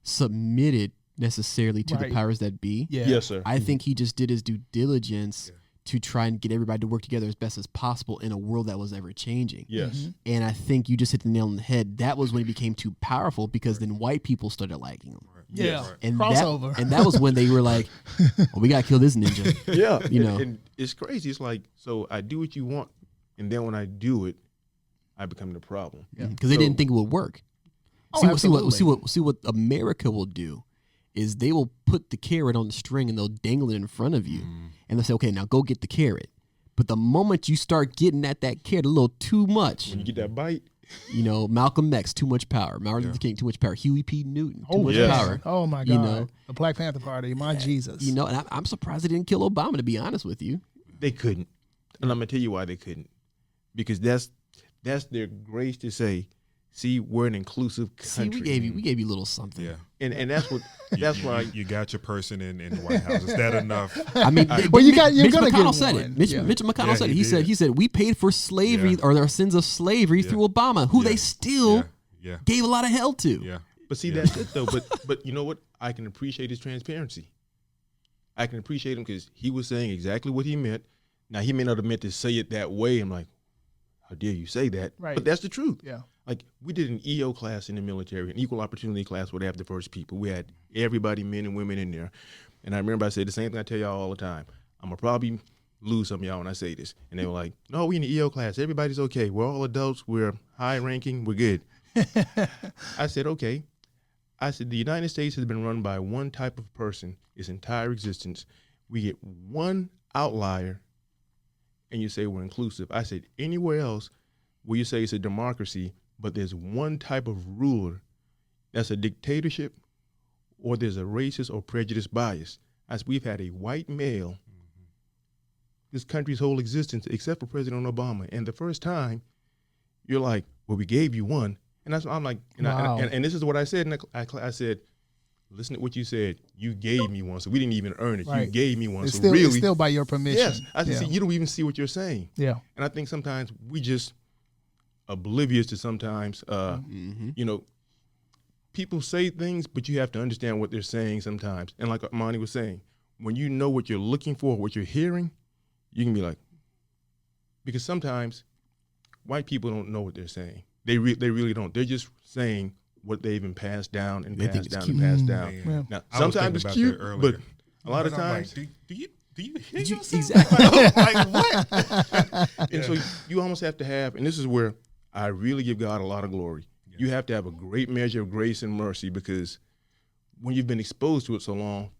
submitted necessarily to the powers that be. Yeah. Yes, sir. I think he just did his due diligence to try and get everybody to work together as best as possible in a world that was ever changing. Yes. And I think you just hit the nail on the head. That was when he became too powerful because then white people started liking him. Yeah. And crossover. That was when they were like, we got to kill this ninja. Yeah. And it's crazy. It's like, so I do what you want, and then when I do it, I become the problem. Yeah. Because they didn't think it would work. See what America will do is they will put the carrot on the string and they'll dangle it in front of you. And they'll say, okay, now go get the carrot. But the moment you start getting at that carrot a little too much. When you get that bite. Malcolm X, too much power. Martin Luther King, too much power. Huey P. Newton, too much power. Oh, my God. The Black Panther Party, my Jesus. And I'm surprised they didn't kill Obama, to be honest with you. They couldn't. And I'm going to tell you why they couldn't. Because that's their grace to say, see, we're an inclusive country. See, we gave you a little something. Yeah. And that's why you got your person in the White House. Is that enough? You're Mitch gonna McConnell get said one. it. Mitch McConnell said it. He said we paid for slavery or their sins of slavery through Obama, who they still gave a lot of hell to. Yeah. But see, that's it though. But you know what? I can appreciate his transparency. I can appreciate him because he was saying exactly what he meant. Now he may not have meant to say it that way. I'm like, how dare you say that? Right. But that's the truth. Yeah. Like, we did an EO class in the military, an equal opportunity class where they have diverse people. We had everybody, men and women in there. And I remember I said the same thing I tell y'all all the time. I'm going to probably lose some of y'all when I say this. And they were like, no, we in the EO class. Everybody's okay. We're all adults. We're high ranking. We're good. I said, okay. I said, the United States has been run by one type of person its entire existence. We get one outlier, and you say we're inclusive. I said, anywhere else where you say it's a democracy, but there's one type of ruler that's a dictatorship or there's a racist or prejudice bias. As we've had a white male this country's whole existence except for President Obama. And the first time, you're like, well, we gave you one. And that's I'm like, Wow. and this is what I said. I said, listen to what you said. You gave me one, so we didn't even earn it. Right. You gave me one, It's so still, really, it's still by your permission. yes. I said, yeah. see, you don't even see what you're saying. Yeah. And I think sometimes we just oblivious to sometimes, you know, people say things, but you have to understand what they're saying sometimes. And like Armani was saying, when you know what you're looking for, what you're hearing, you can be like, because sometimes white people don't know what they're saying. They really don't. They're just saying what they've been passed down and They think passed it's down cute. and passed down. Yeah. Now, I was sometimes thinking it's about cute, that earlier. but a lot of But I'm like, times, do you hear You- yourself? exactly. Like what? and so you almost have to have, and this is where I really give God a lot of glory. Yeah. You have to have a great measure of grace and mercy, because when you've been exposed to it so long,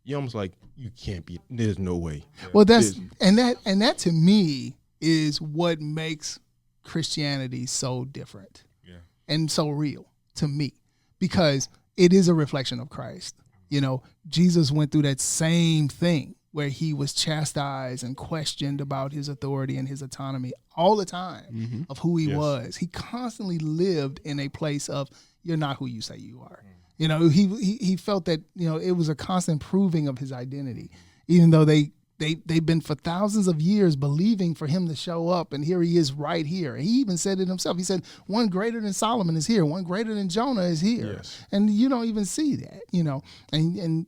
you're almost like, you can't be, there's no way. Well, that's There's- and that to me is what makes Christianity so different Yeah. and so real to me, because it is a reflection of Christ. You know, Jesus went through that same thing where he was chastised and questioned about his authority and his autonomy all the time of who he Yes. was. He constantly lived in a place of, you're not who you say you are. You know, he felt that, you know, it was a constant proving of his identity, even though they've been for thousands of years believing for him to show up, and here he is right here. He even said it himself. He said, one greater than Solomon is here, one greater than Jonah is here. Yes. And you don't even see that, you know. And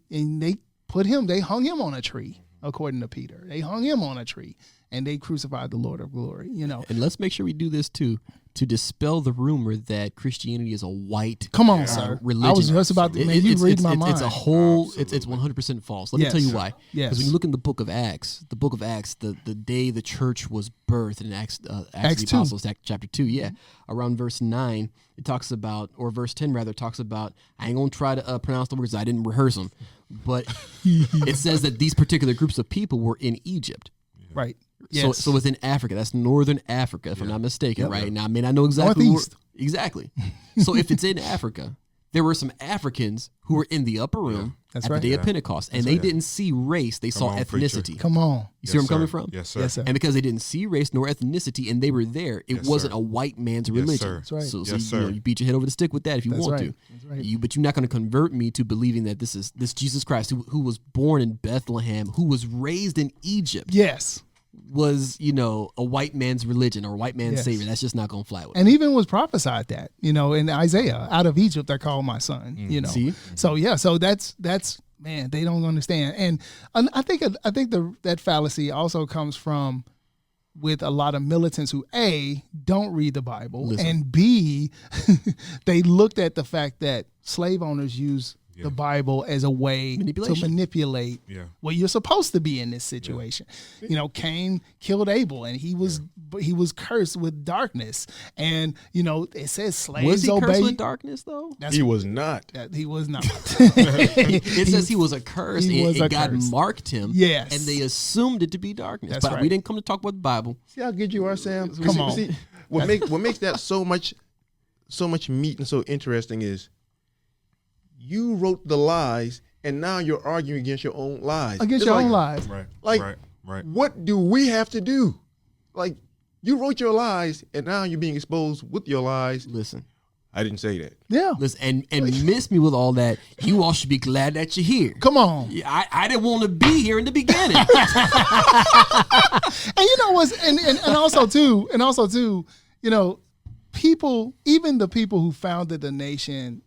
they hung him on a tree, according to Peter. They hung him on a tree, and they crucified the Lord of glory, you know. And let's make sure we do this too, to dispel the rumor that Christianity is a white Come on, sir. religion. I was just about to, man, you read my mind. It's a whole, it's 100% false. Let me Yes. tell you why. Yes. Because when you look in the book of Acts, the day the church was birthed in Acts of Acts the 2. Apostles, chapter 2, around verse 9, it talks about, or verse 10 rather, talks about, I ain't going to try to pronounce the words, I didn't rehearse them, but it says that these particular groups of people were in Egypt. Right. Yes. So within Africa, that's northern Africa, if I'm not mistaken, Yep. right? Now, I mean, I know exactly Northeast. exactly. So if it's in Africa, there were some Africans who were in the upper room That's at right. the day of Pentecost, and they didn't see race; they saw on, ethnicity. preacher. Come on. You see where I'm coming from? Yes, sir. Yes, sir. And because they didn't see race nor ethnicity, and they were there, it Yes, wasn't sir. a white man's Yes, religion. sir. That's right. So, Yes, you, sir. you beat your head over the stick with that if you That's want right. to. That's right. But you're not going to convert me to believing that this Jesus Christ, who was born in Bethlehem, who was raised in Egypt, Yes. was, a white man's religion or a white man's Yes. savior. That's just not going to fly with me. And even was prophesied that, in Isaiah, out of Egypt I called my son, See? So so that's man, they don't understand. And I think that fallacy also comes from with a lot of militants who A, don't read the Bible, Listen. and B, they looked at the fact that slave owners use the Bible as a way to Manipulation. manipulate what you're supposed to be in this situation. Cain killed Abel, and he was cursed with darkness. And it says slaves Was he obey. cursed with darkness, though? That's He was not. that he was not. It says he was accursed, he and was God accursed. marked him. Yes. And they assumed it to be darkness. That's But right. we didn't come to talk about the Bible. See how good you are, Sam? Come on. See, what makes that so much meat and so interesting is you wrote the lies, and now you're arguing against your own lies. Against It's your like, own lies. Right. Like, right. What do we have to do? Like, you wrote your lies, and now you're being exposed with your lies. Listen. I didn't say that. Yeah. Listen, and miss me with all that. You all should be glad that you're here. Come on. Yeah, I didn't want to be here in the beginning. And you know what's and also too, people, even the people who founded the nation,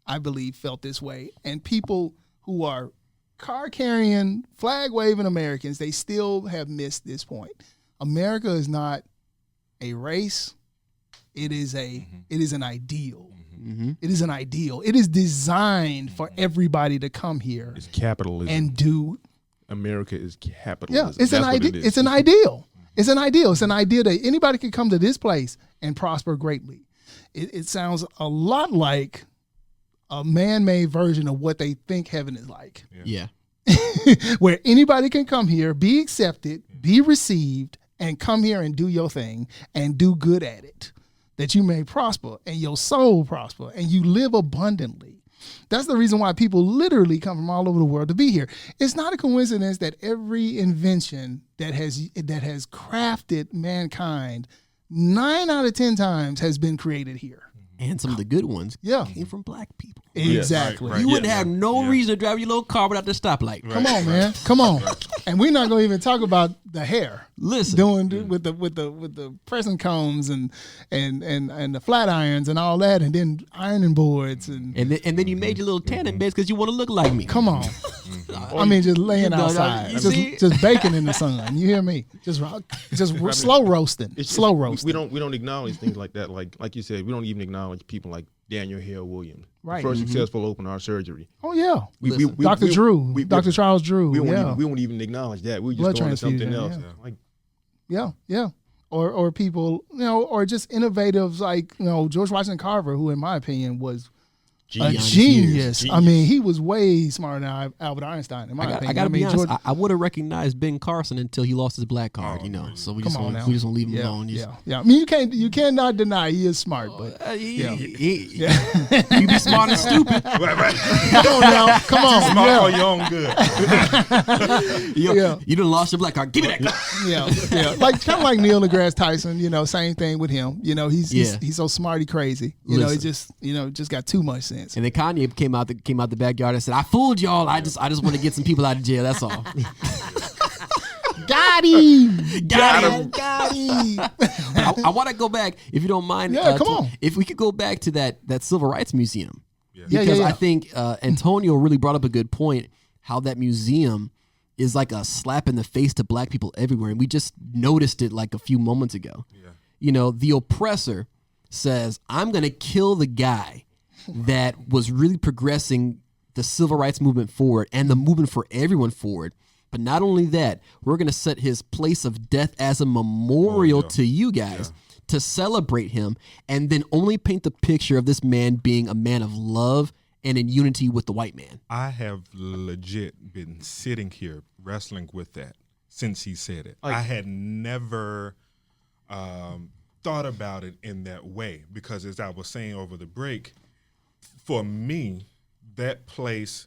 I believe, felt this way. And people who are card carrying, flag waving Americans, they still have missed this point. America is not a race. It is an ideal. It is an ideal. It is designed for everybody to come here It's capitalism. and do. America is capitalism. Yeah, it's an That's what idea. it is. It's an ideal. It's an ideal. It's an idea that anybody can come to this place and prosper greatly. It sounds a lot like a man-made version of what they think heaven is like, Yeah. where anybody can come here, be accepted, be received, and come here and do your thing and do good at it, that you may prosper and your soul prosper and you live abundantly. That's the reason why people literally come from all over the world to be here. It's not a coincidence that every invention that has crafted mankind 9 out of 10 times has been created here. And some of the good ones Yeah. came from black people. Exactly. Right, You wouldn't yeah, have no yeah. reason to drive your little car without the stoplight. Come on, man. Come on. And we're not gonna even talk about the hair. Listen, Doing with the pressing combs and the flat irons and all that, and then ironing boards and and then you made your little tanning beds because you want to look like me. come on. I mean, just laying know, outside, you see? just baking in the sun. You hear me? Just slow roasting, slow roasting. We don't acknowledge things like that. Like you said, we don't even acknowledge people like Daniel Hale Williams, Right. the first successful open heart surgery. Oh yeah, Listen, Dr. Drew, Dr. Charles Drew. We yeah. won't even acknowledge that. We Blood just go into something transfusion, else. yeah. Yeah. Or people, or just innovatives like George Washington Carver, who in my opinion was a genius. I mean, he was way smarter than Albert Einstein. In my opinion, I gotta be honest. George, I would have recognized Ben Carson until he lost his black card. So we just come on now. we just gonna leave him yeah, alone. Yeah. I mean, you cannot deny he is smart, but You be smart and stupid. Right, right. come on now, come on, Smart for yeah. your own good. You done lost your black card. Give me that card. Yeah, like kind of like Neil deGrasse Tyson. Same thing with him. He's so smarty crazy. He just got too much sense. And then Kanye came out the backyard and said, "I fooled y'all. I just want to get some people out of jail. That's all." Got him. Got him. I want to go back, if you don't mind. Yeah, come on. If we could go back to that Civil Rights Museum, Yeah. I think Antonio really brought up a good point. How that museum is like a slap in the face to black people everywhere, and we just noticed it like a few moments ago. Yeah. The oppressor says, "I'm going to kill the guy that was really progressing the civil rights movement forward and the movement for everyone forward. But not only that, we're going to set his place of death as a memorial to you guys to celebrate him, and then only paint the picture of this man being a man of love and in unity with the white man." I have legit been sitting here wrestling with that since he said it. I had never thought about it in that way because, as I was saying over the break, for me, that place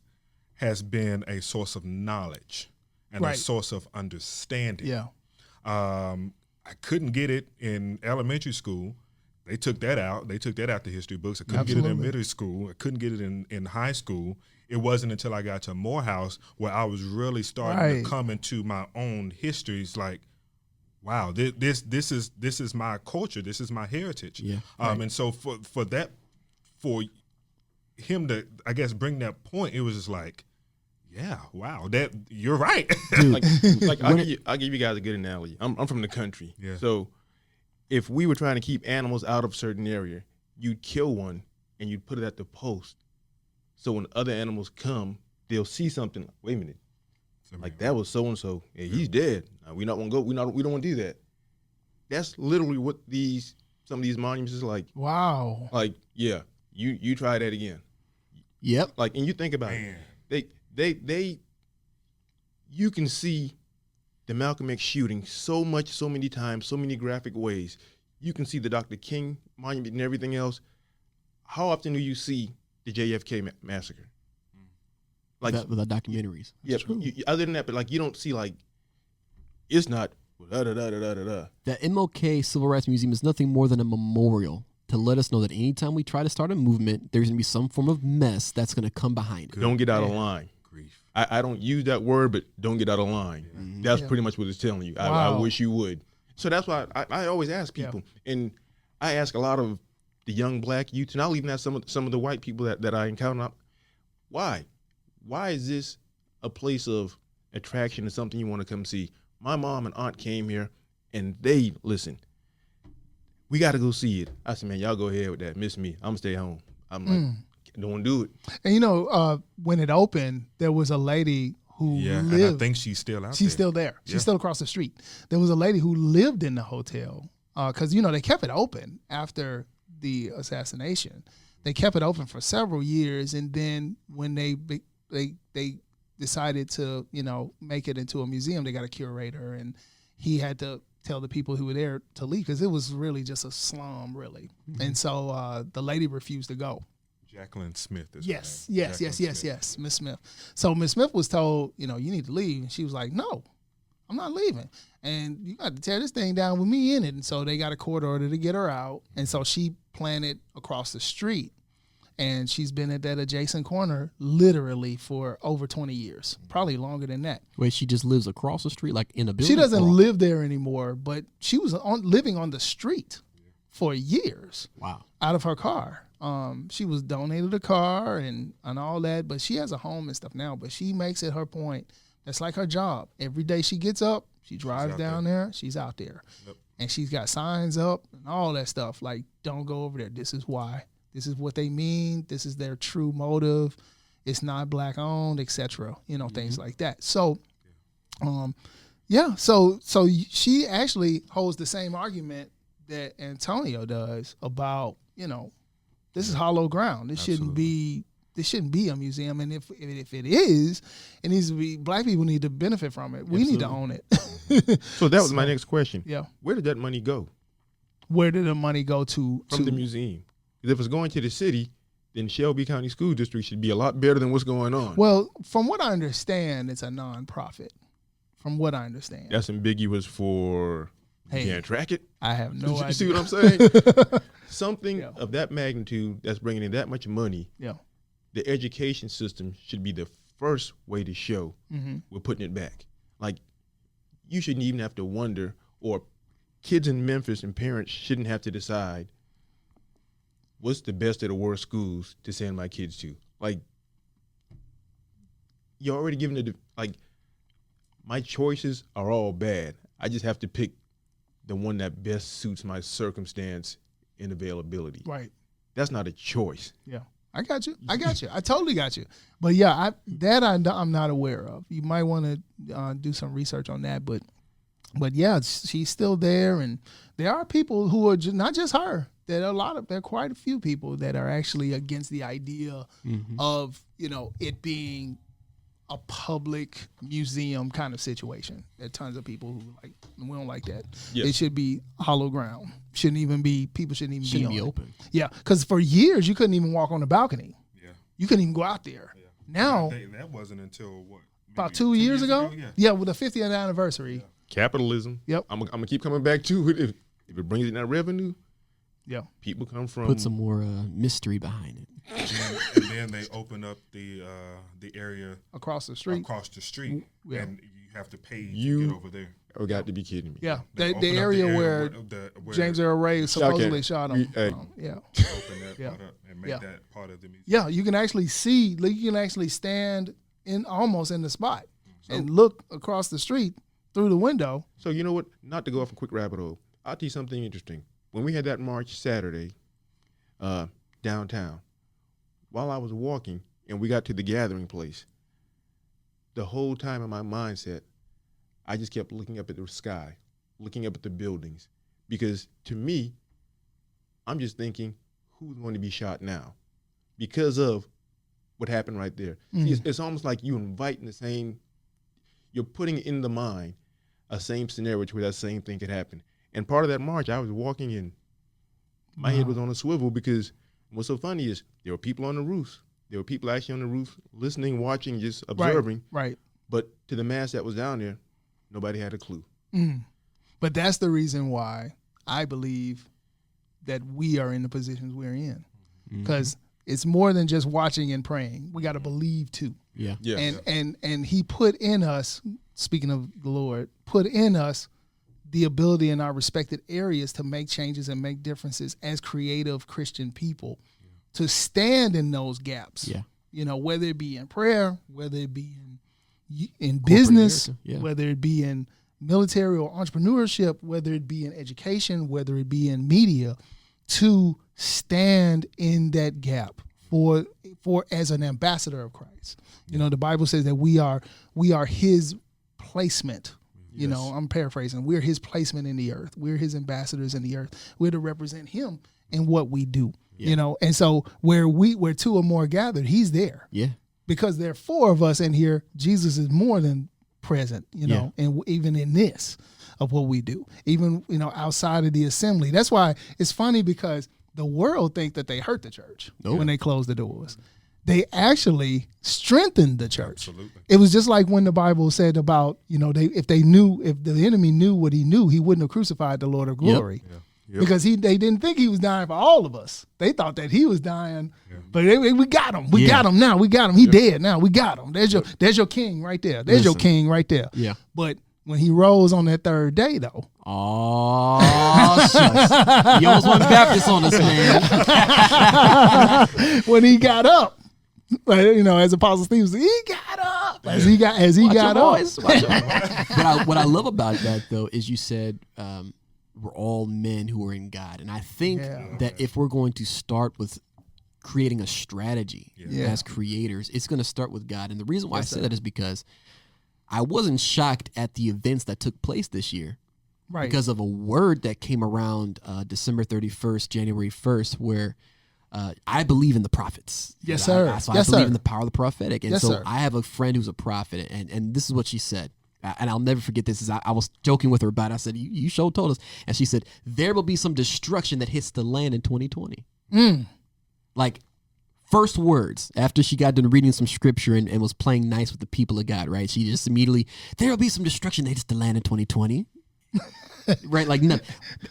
has been a source of knowledge and a source of understanding. Yeah. I couldn't get it in elementary school. They took that out. They took that out the history books. I couldn't get it in middle school. I couldn't get it in high school. It wasn't until I got to Morehouse where I was really starting to come into my own histories. Like, wow, this is my culture. This is my heritage. Yeah. And so for him to, I guess, bring that point, it was just like, yeah, wow, that you're right. Dude. I'll give you guys a good analogy. I'm from the country. Yeah. So if we were trying to keep animals out of a certain area, you'd kill one and you'd put it at the post. So when other animals come, they'll see something. Like, wait a minute, like that was so and so. Hey, he's dead. We not want to go. We don't want to do that. That's literally what some of these monuments is like. Wow. Like, yeah, you try that again. Yep. Like, and you think about it, you can see the Malcolm X shooting so many times, so many graphic ways. You can see the Dr. King monument and everything else. How often do you see the JFK massacre? Like with the documentaries. Yeah. Other than that, but like you don't see like it's not da da da da da da. The MLK Civil Rights Museum is nothing more than a memorial to let us know that anytime we try to start a movement, there's going to be some form of mess that's going to come behind it. Don't get out of line. Grief. I don't use that word, but don't get out of line. Mm-hmm. That's pretty much what it's telling you. I wish you would. So that's why I always ask people, and I ask a lot of the young black youth, and I'll even ask some of the white people that I encounter. Why? Why is this a place of attraction and something you want to come see? My mom and aunt came here, and they, listen, we got to go see it. I said, man, y'all go ahead with that. Miss me. I'm going to stay home. I'm like, don't want to do it. And when it opened, there was a lady who lived. And I think she's still out there. She's still there. She's still across the street. There was a lady who lived in the hotel because, they kept it open after the assassination. They kept it open for several years. And then when they decided to, make it into a museum, they got a curator, and he had to tell the people who were there to leave because it was really just a slum, really. Mm-hmm. And so the lady refused to go. Jacqueline Smith is Yes, Miss Smith. So Miss Smith was told, you need to leave. And she was like, no, I'm not leaving. And you got to tear this thing down with me in it. And so they got a court order to get her out. And so she planted across the street. And she's been at that adjacent corner literally for over 20 years, probably longer than that. Wait, she just lives across the street, like in a building? She doesn't live there anymore, but she was living on the street for years. Wow. Out of her car. She was donated a car and all that, but she has a home and stuff now. But she makes it her point. That's like her job. Every day she gets up, she drives down there. She's out there. Yep. And she's got signs up and all that stuff. Like, don't go over there. This is why. This is what they mean. This is their true motive. It's not black owned, etc. Things like that. So, So she actually holds the same argument that Antonio does about, this is hollow ground. This shouldn't be a museum. And if it is, it needs to be. Black people need to benefit from it. We need to own it. So that was my next question. Yeah. Where did that money go? Where did the money go to? From the museum. If it's going to the city, then Shelby County School District should be a lot better than what's going on. Well, from what I understand, it's a nonprofit. From what I understand. That's ambiguous for you can't track it. I have no idea. You see what I'm saying? Something of that magnitude that's bringing in that much money, the education system should be the first way to show we're putting it back. Like, you shouldn't even have to wonder, or kids in Memphis and parents shouldn't have to decide what's the best of the worst schools to send my kids to. Like, you're already giving it, my choices are all bad. I just have to pick the one that best suits my circumstance and availability. Right. That's not a choice. Yeah. I got you. I totally got you. But yeah, I'm not aware of. You might want to do some research on that. But yeah, she's still there. And there are people who are not just her. There are quite a few people that are actually against the idea of, it being a public museum kind of situation. There are tons of people who we don't like that. Yes. It should be hollow ground. People shouldn't even be open. Yeah, because for years you couldn't even walk on the balcony. Yeah. You couldn't even go out there. Yeah. Now. That wasn't until what? About 2 years ago? Yeah, with the 50th anniversary. Yeah. Capitalism. Yep. I'm going to keep coming back to it. If it brings in that revenue, people come from. Put some more mystery behind it. And then they open up the area across the street, and you have to pay to get over there. Oh, got to be kidding me! Yeah, the area where James Earl Ray supposedly shot him. Open that part up and make that part of the museum. Yeah, you can actually see. You can actually stand almost in the spot and look across the street through the window. So you know what? Not to go off a quick rabbit hole, I'll tell you something interesting. When we had that march Saturday downtown, while I was walking and we got to the gathering place, the whole time in my mindset, I just kept looking up at the sky, looking up at the buildings, because to me, I'm just thinking, who's going to be shot now? Because of what happened right there. It's almost like you inviting you're putting in the mind a same scenario where that same thing could happen. And part of that march, I was walking and my head was on a swivel, because what's so funny is there were people on the roofs. There were people actually on the roof listening, watching, just observing. Right. But to the mass that was down there, nobody had a clue. But that's the reason why I believe that we are in the positions we're in. Because it's more than just watching and praying. We got to believe too. Yeah. Yes. And he put in us, speaking of the Lord, put in us the ability in our respected areas to make changes and make differences as creative Christian people, to stand in those gaps. Yeah. Whether it be in prayer, whether it be in business, whether it be in military or entrepreneurship, whether it be in education, whether it be in media, to stand in that gap for as an ambassador of Christ. The Bible says that we are his placement. I'm paraphrasing. We're his placement in the earth. We're his ambassadors in the earth. We're to represent him in what we do. And so where two or more gathered, he's there. Yeah. Because there are four of us in here, Jesus is more than present, and even in this of what we do, even, outside of the assembly. That's why it's funny, because the world think that they hurt the church when they close the doors. they actually strengthened the church. Absolutely. It was just like when the Bible said about, if the enemy knew what he knew, he wouldn't have crucified the Lord of glory. Yeah. Yep. Because they didn't think he was dying for all of us. They thought that he was dying, but we got him. We got him now. We got him. He dead now. We got him. There's your king right there. There's your king right there. Yeah. But when he rose on that third day, though. Oh, shucks. You almost went Baptist on us, man. When he got up, as Apostle Steve said, he got up. As he got up. What I love about that, though, is you said we're all men who are in God. And I think that if we're going to start with creating a strategy as creators, it's going to start with God. And the reason why I say that is because I wasn't shocked at the events that took place this year. Right. Because of a word that came around December 31st, January 1st, where I believe in the prophets. Yes, sir. I believe in the power of the prophetic. And sir. I have a friend who's a prophet, and this is what she said. And I'll never forget this. I was joking with her about it. I said, you sure told us. And she said, there will be some destruction that hits the land in 2020. Like, first words after she got done reading some scripture and was playing nice with the people of God, right? She just immediately, there will be some destruction that hits the land in 2020. Right? Like, no.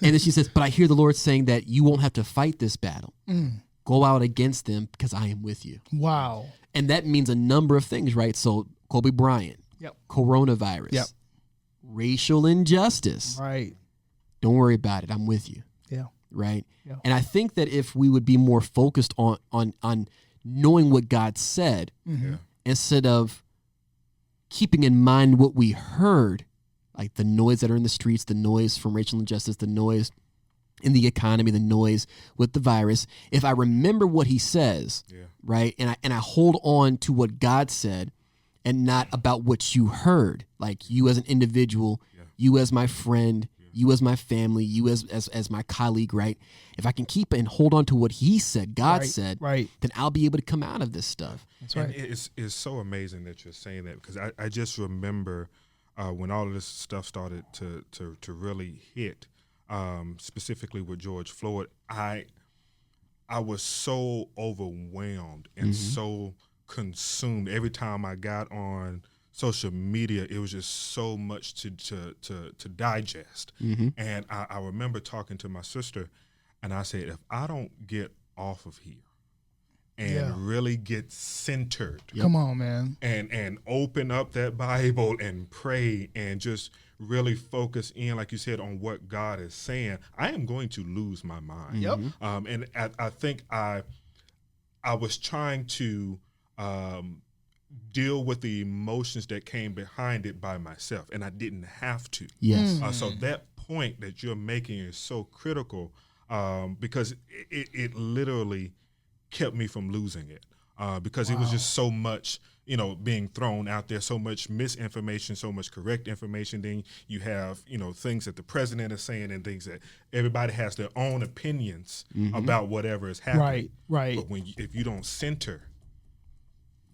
And then she says, but I hear the Lord saying that you won't have to fight this battle. Go out against them because I am with you. Wow. And that means a number of things, right? So Kobe Bryant, coronavirus, racial injustice. Right. Don't worry about it. I'm with you. Yeah. Right. Yeah. And I think that if we would be more focused on knowing what God said instead of keeping in mind what we heard, like the noise that are in the streets, the noise from racial injustice, the noise in the economy, the noise with the virus. If I remember what he says, right, and I hold on to what God said and not about what you heard, like you as an individual, you as my friend, you as my family, you as my colleague, right? If I can keep and hold on to what he said, God said, then I'll be able to come out of this stuff. That's right. And it's so amazing that you're saying that, because I just remember when all of this stuff started to really hit, specifically with George Floyd, I was so overwhelmed and so consumed. Every time I got on social media, it was just so much to digest. And I remember talking to my sister, and I said, if I don't get off of here and really get centered, come on, man, and open up that Bible and pray and just really focus in, like you said, on what God is saying, I am going to lose my mind. And I think I was trying to deal with the emotions that came behind it by myself, and I didn't have to. So that point that you're making is so critical, because it literally kept me from losing it, because it was just so much, being thrown out there, so much misinformation, so much correct information. Then you have, things that the president is saying and things that everybody has their own opinions about whatever is happening. Right. But if you don't center,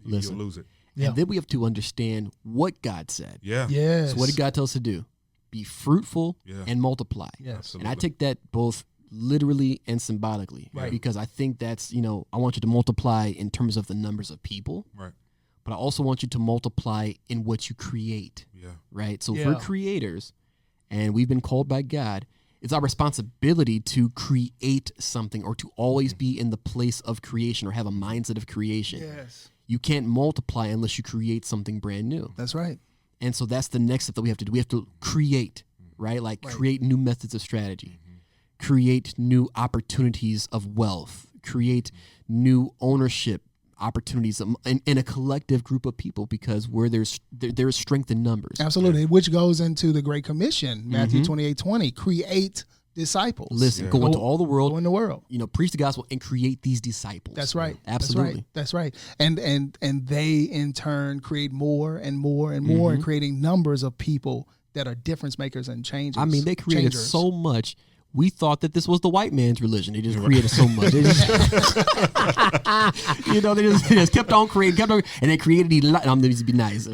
Listen. you'll lose it. And then we have to understand what God said. Yes. So what did God tell us to do? Be fruitful and multiply. Yes. Absolutely. And I take that both literally and symbolically, because I think that's, I want you to multiply in terms of the numbers of people, but I also want you to multiply in what you create, right? So if we're creators and we've been called by God, it's our responsibility to create something or to always be in the place of creation or have a mindset of creation. Yes. You can't multiply unless you create something brand new. That's right. And so that's the next step that we have to do. We have to create, right? Like create new methods of strategy, create new opportunities of wealth, create new ownership opportunities in a collective group of people, because where there's strength in numbers. Absolutely. Which goes into the Great Commission, Matthew 28:20, create disciples. Listen, go into all the world. Go in the world. Preach the gospel and create these disciples. That's right. Absolutely. That's right. And they in turn create more and more and more, and creating numbers of people that are difference makers and changers. I mean, they created so much. We thought that this was the white man's religion. They just created so much. They just, they just kept on creating, and they created. I'm going to be nice,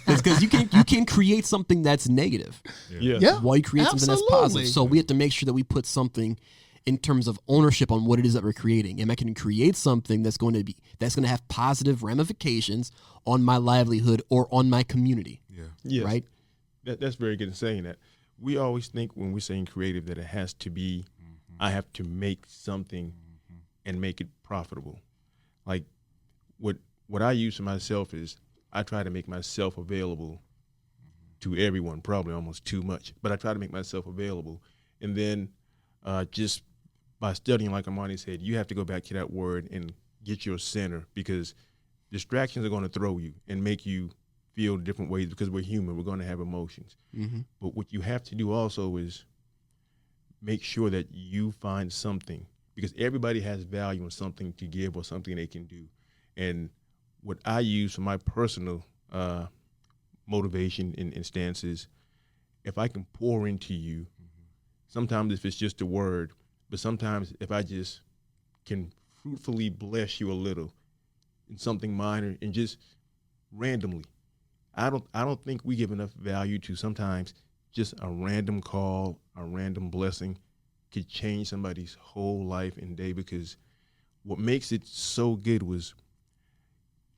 because you can create something that's negative. Yeah. While you create something that's positive. So we have to make sure that we put something in terms of ownership on what it is that we're creating. Am I going to create something that's going to have positive ramifications on my livelihood or on my community? Yeah. Yes. Right? That's very good in saying that. We always think when we're saying creative that it has to be, I have to make something and make it profitable. Like what I use for myself is I try to make myself available to everyone, probably almost too much, but I try to make myself available. And then just by studying, like Armani said, you have to go back to that word and get your center, because distractions are going to throw you and make you feel different ways, because we're human. We're going to have emotions. But what you have to do also is make sure that you find something, because everybody has value in something to give or something they can do. And what I use for my personal motivation and stances, if I can pour into you, sometimes if it's just a word, but sometimes if I just can fruitfully bless you a little in something minor and just randomly, I don't think we give enough value to sometimes just a random call, a random blessing could change somebody's whole life and day, because what makes it so good was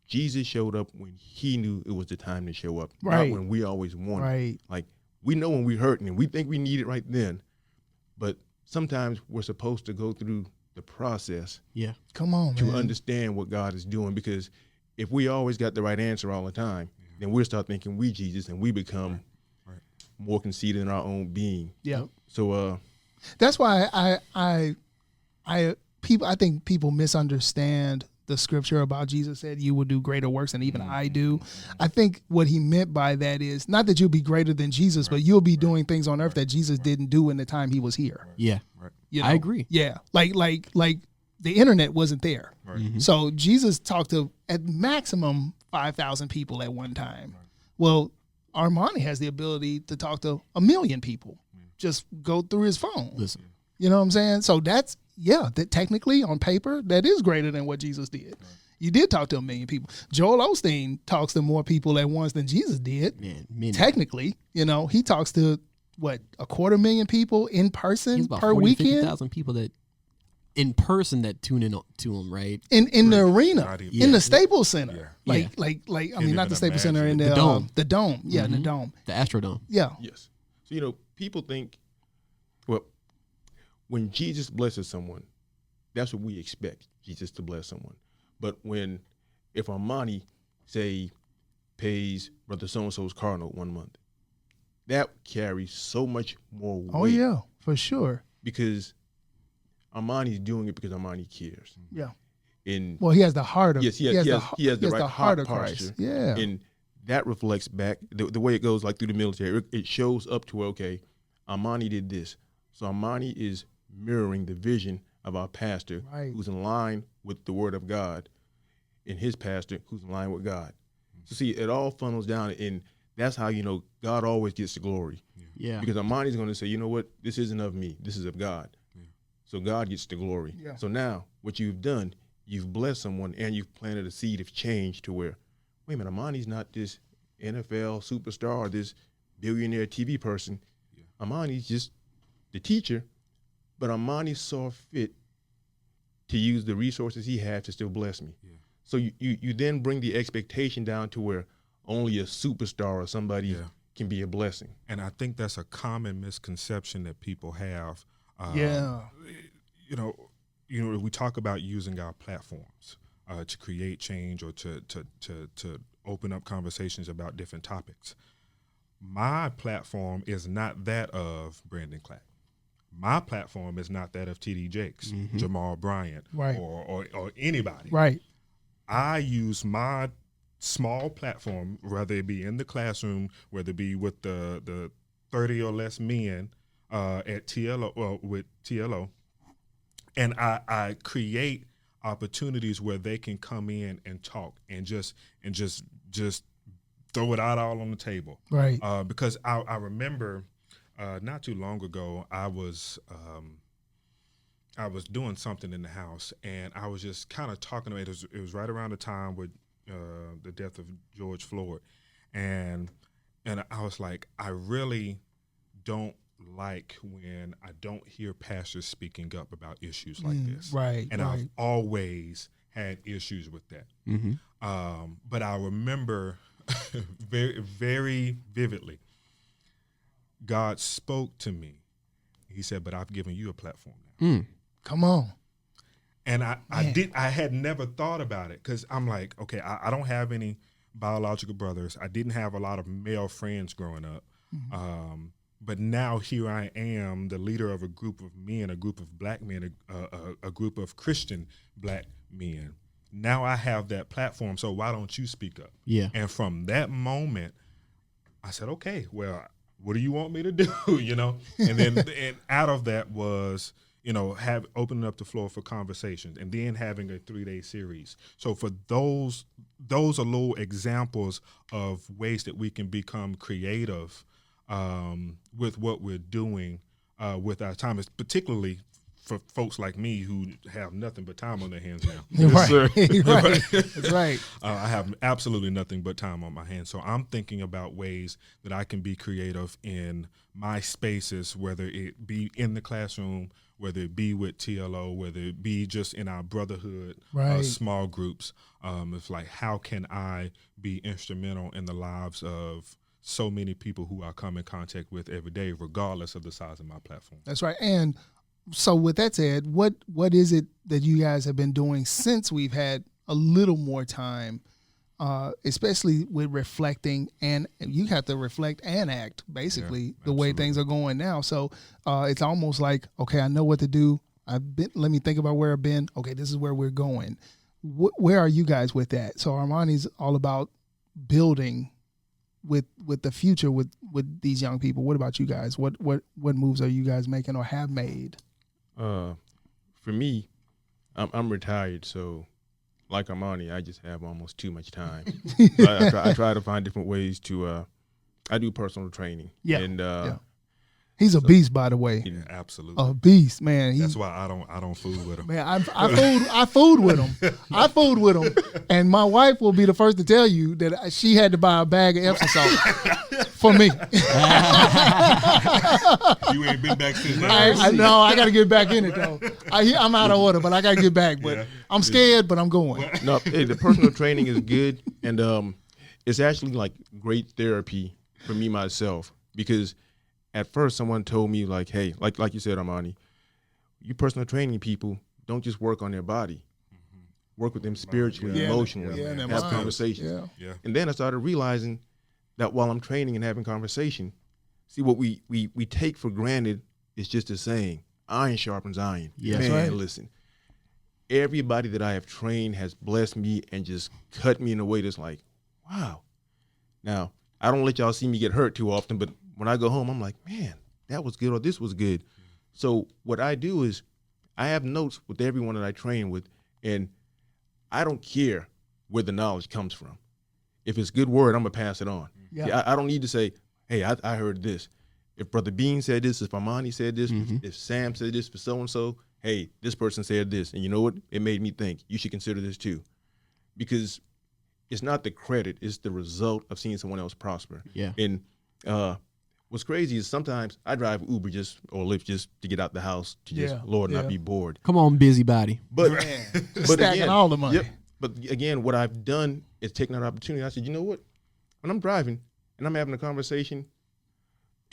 Jesus showed up when he knew it was the time to show up, Right. not when we always want it. Right. Like, we know when we're hurting and we think we need it right then, but sometimes we're supposed to go through the process Come on, to man. understand what God is doing, because if we always got the right answer all the time, then we'll start thinking we Jesus and we become more conceited in our own being. Yeah. So That's why I think people misunderstand the scripture about Jesus said you will do greater works than even I do. I think what he meant by that is not that you'll be greater than Jesus, but you'll be doing things on earth that Jesus didn't do in the time he was here. Yeah. You know? I agree. Yeah. Like the internet wasn't there. Right. So Jesus talked to at maximum 5,000 people at one time. Well, Armani has the ability to talk to 1 million people. Just go through his phone. Listen. You know what I'm saying? So that technically on paper, that is greater than what Jesus did. Right. You did talk to 1 million people. Joel Osteen talks to more people at once than Jesus did. Man, technically, he talks to what, 250,000 people in person about per 40, weekend. 50,000 people that in person that tune in to him, right? In the arena, in the Staples Center, Yeah. I mean, not the Staples Center, in the Dome. The Dome, in the Dome, the Astrodome. yeah. yes. So people think, well, when Jesus blesses someone, that's what we expect Jesus to bless someone. But if Armani, say, pays Brother so-and-so's car note 1 month, that carries so much more weight. Oh yeah, for sure. Because Armani's doing it because Armani cares. Yeah. Well, he has the heart of he has the right heart of posture. Christ. Yeah. And that reflects back the way it goes, like through the military. It shows up to where, okay, Armani did this. So Armani is mirroring the vision of our pastor, who's in line with the word of God, and his pastor who's in line with God. So see, it all funnels down, and that's how God always gets the glory. Yeah. Because Armani's going to say, you know what, this isn't of me, this is of God. So God gets the glory. Yeah. So now what you've done, you've blessed someone and you've planted a seed of change to where, wait a minute, Armani's not this NFL superstar or this billionaire TV person. Yeah. Armani's just the teacher, but Armani saw fit to use the resources he had to still bless me. Yeah. So you then bring the expectation down to where only a superstar or somebody can be a blessing. And I think that's a common misconception that people have. We talk about using our platforms to create change or to open up conversations about different topics. My platform is not that of Brandon Clapp. My platform is not that of TD Jakes, Jamal Bryant, or anybody. Right. I use my small platform, whether it be in the classroom, whether it be with the 30 or less men at TLO, with TLO, and I create opportunities where they can come in and talk and just throw it out all on the table. Right. Because I remember not too long ago I was doing something in the house, and I was just kind of talking about it. It was right around the time with the death of George Floyd, and I was like, I really don't like when I don't hear pastors speaking up about issues like this. Right. And I've always had issues with that. But I remember very, very vividly, God spoke to me. He said, but I've given you a platform now. Come on. And I had never thought about it because I'm like, okay, I don't have any biological brothers. I didn't have a lot of male friends growing up. But now here I am, the leader of a group of men, a group of black men, a group of Christian black men. Now I have that platform, so why don't you speak up? Yeah. And from that moment, I said, okay, well, what do you want me to do? And then and out of that was, opening up the floor for conversations and then having a 3-day series. So for those are little examples of ways that we can become creative with what we're doing with our time, it's particularly for folks like me who have nothing but time on their hands now. Right. That's right. I have absolutely nothing but time on my hands. So I'm thinking about ways that I can be creative in my spaces, whether it be in the classroom, whether it be with TLO, whether it be just in our brotherhood, small groups. It's like, how can I be instrumental in the lives of so many people who I come in contact with every day, regardless of the size of my platform? That's right. And so with that said, what is it that you guys have been doing since we've had a little more time, especially with reflecting, and you have to reflect and act, basically, the way things are going now. So it's almost like, okay, I know what to do. Let me think about where I've been. Okay, this is where we're going. Where are you guys with that? So Armani's all about building with the future with these young people. What about you guys? What moves are you guys making or have made? For me, I'm retired, so like Armani, I just have almost too much time. I try to find different ways to. I do personal training. Yeah, and he's a beast, by the way. Yeah, absolutely. A beast, man. That's why I don't fool with him. Man, I fooled with him. I fooled with him, and my wife will be the first to tell you that she had to buy a bag of Epsom salt for me. You ain't been back since. I know. I got to get back in it though. I'm out of order, but I got to get back. But I'm scared, but I'm going. No, the personal training is good, and it's actually like great therapy for me myself, because at first someone told me like, hey, like you said, Armani, you personal training people don't just work on their body, work with them spiritually, emotionally, have conversations. Yeah. And then I started realizing that while I'm training and having conversation, see, what we take for granted is just a saying, iron sharpens iron. Yeah, man, right. Listen, everybody that I have trained has blessed me and just cut me in a way that's like, wow. Now, I don't let y'all see me get hurt too often, but when I go home, I'm like, man, that was good or this was good. So what I do is I have notes with everyone that I train with, and I don't care where the knowledge comes from. If it's good word, I'm going to pass it on. Yeah. See, I don't need to say, hey, I heard this. If Brother Bean said this, if Armani said this, if Sam said this for so-and-so, hey, this person said this. And you know what? It made me think you should consider this too. Because it's not the credit, it's the result of seeing someone else prosper. Yeah. And what's crazy is sometimes I drive Uber or Lyft just to get out the house to just, Lord, not be bored. Come on, busybody. But stacking again, all the money. Yep. But again, what I've done is taken that opportunity. I said, you know what? When I'm driving and I'm having a conversation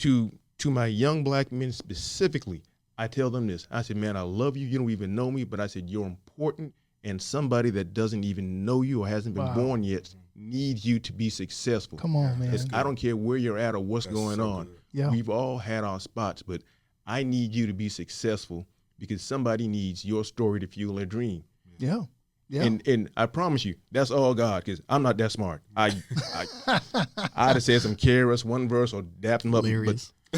to my young black men specifically, I tell them this. I said, man, I love you. You don't even know me, but I said, you're important, and somebody that doesn't even know you or hasn't been born yet needs you to be successful. Come on, man. I don't care where you're at or what's going on. Yeah. We've all had our spots, but I need you to be successful because somebody needs your story to fuel their dream. Yeah. Yeah. And I promise you, that's all God, because I'm not that smart. I'd have said some careless one verse or dapped them up.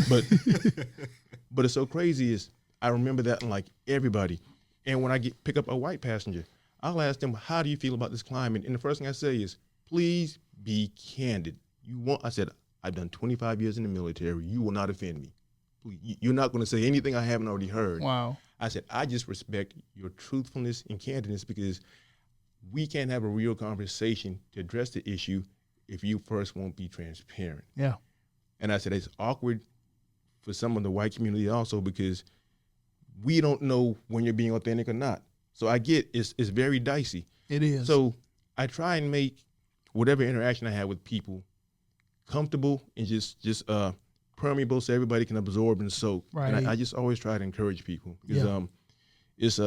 But it's so crazy is I remember that in like everybody. And when I pick up a white passenger, I'll ask them, how do you feel about this climate? And the first thing I say is, please be candid. I said, I've done 25 years in the military. You will not offend me. You're not going to say anything I haven't already heard. Wow. I said, I just respect your truthfulness and candidness, because we can't have a real conversation to address the issue if you first won't be transparent. Yeah. And I said, it's awkward for some of the white community also, because we don't know when you're being authentic or not. So I get it's very dicey. It is. So I try and make whatever interaction I have with people comfortable and just permeable so everybody can absorb and soak. Right. And I just always try to encourage people because Yeah. it's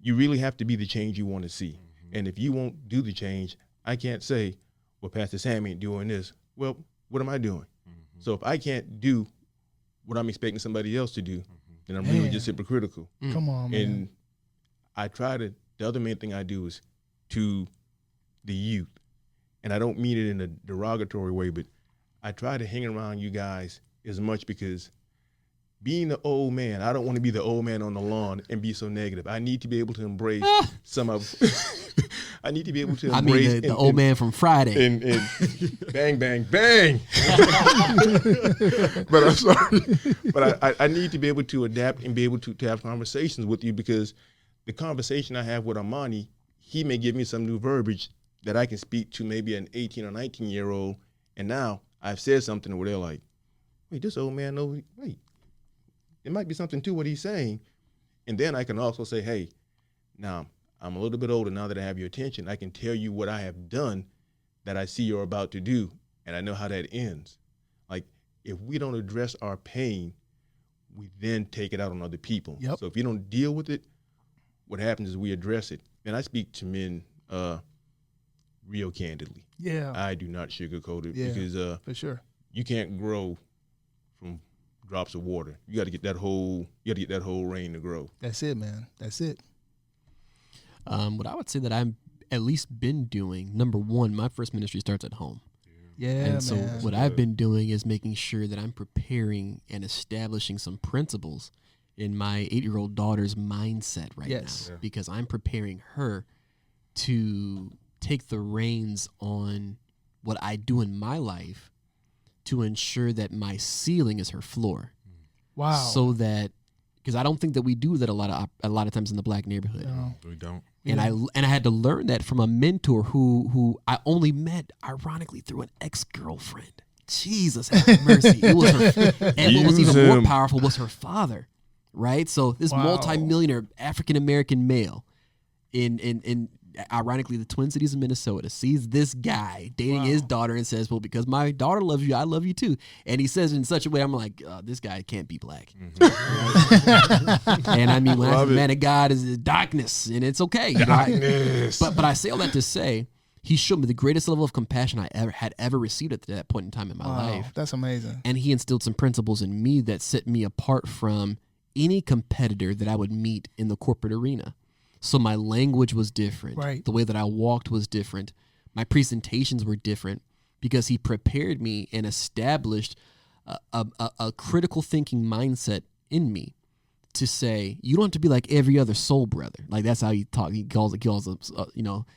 you really have to be the change you want to see. And if you won't do the change, I can't say, well, Pastor Sam ain't doing this. Well, what am I doing? So if I can't do what I'm expecting somebody else to do, then I'm really just hypocritical. Come on, man. And I try to, the other main thing I do is to the youth. And I don't mean it in a derogatory way, but I try to hang around you guys as much because being the old man, I don't want to be the old man on the lawn and be so negative. I need to be able to embrace some of, I need to be able to embrace. I mean, the old man from Friday. And bang, bang, bang. But I'm sorry. But I need to be able to adapt and be able to have conversations with you because the conversation I have with Armani, he may give me some new verbiage that I can speak to maybe an 18 or 19-year-old. And now I've said something where they're like, wait, this old man knows, wait, there might be something to what he's saying. And then I can also say, hey, now I'm a little bit older now that I have your attention. I can tell you what I have done that I see you're about to do, and I know how that ends. Like, if we don't address our pain, we then take it out on other people. Yep. So if you don't deal with it, what happens is we address it. And I speak to men real candidly. Yeah. I do not sugarcoat it because for sure. you can't grow from drops of water. You got to get that whole rain to grow. That's it, man. That's it. What I would say that I've at least been doing, number one, my first ministry starts at home. Yeah, And so man. what I've been doing is making sure that I'm preparing and establishing some principles in my 8-year-old daughter's mindset right Yes. now, because I'm preparing her to take the reins on what I do in my life to ensure that my ceiling is her floor. Wow. So that, because I don't think that we do that a lot of times in the black neighborhood. No. We don't. And I had to learn that from a mentor who I only met ironically through an ex-girlfriend. Jesus have mercy. It was her, and what was even more powerful was her father, right? So this Wow. multimillionaire African American male in ironically the Twin Cities of Minnesota sees this guy dating his daughter and says, well, because my daughter loves you, I love you too. And he says it in such a way, I'm like, this guy can't be black. And I mean, when I say man of God is darkness, and it's okay. Darkness. But I say all that to say, he showed me the greatest level of compassion I had ever received at that point in time in my life. That's amazing. And he instilled some principles in me that set me apart from any competitor that I would meet in the corporate arena. So my language was different. Right. The way that I walked was different. My presentations were different because he prepared me and established a critical thinking mindset in me to say, you don't have to be like every other soul brother. Like that's how he talk. He calls us,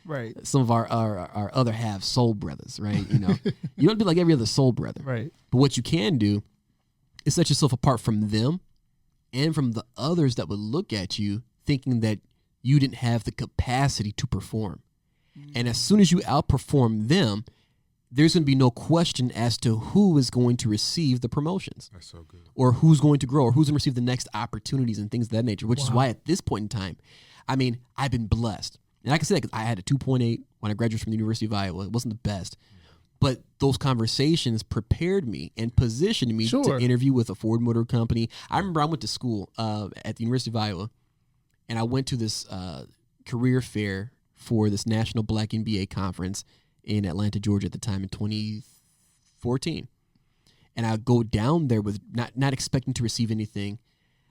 Right. some of our other half soul brothers, right? You don't have to be like every other soul brother. Right. But what you can do is set yourself apart from them and from the others that would look at you thinking that you didn't have the capacity to perform. And as soon as you outperform them, there's going to be no question as to who is going to receive the promotions. That's so good. Or who's going to grow, or who's going to receive the next opportunities and things of that nature, which is why at this point in time, I mean, I've been blessed. And I can say that because I had a 2.8 when I graduated from the University of Iowa. It wasn't the best. But those conversations prepared me and positioned me to interview with a Ford Motor Company. I remember I went to school at the University of Iowa, and I went to this career fair for this National Black MBA conference in Atlanta, Georgia at the time in 2014. And I go down there with not expecting to receive anything.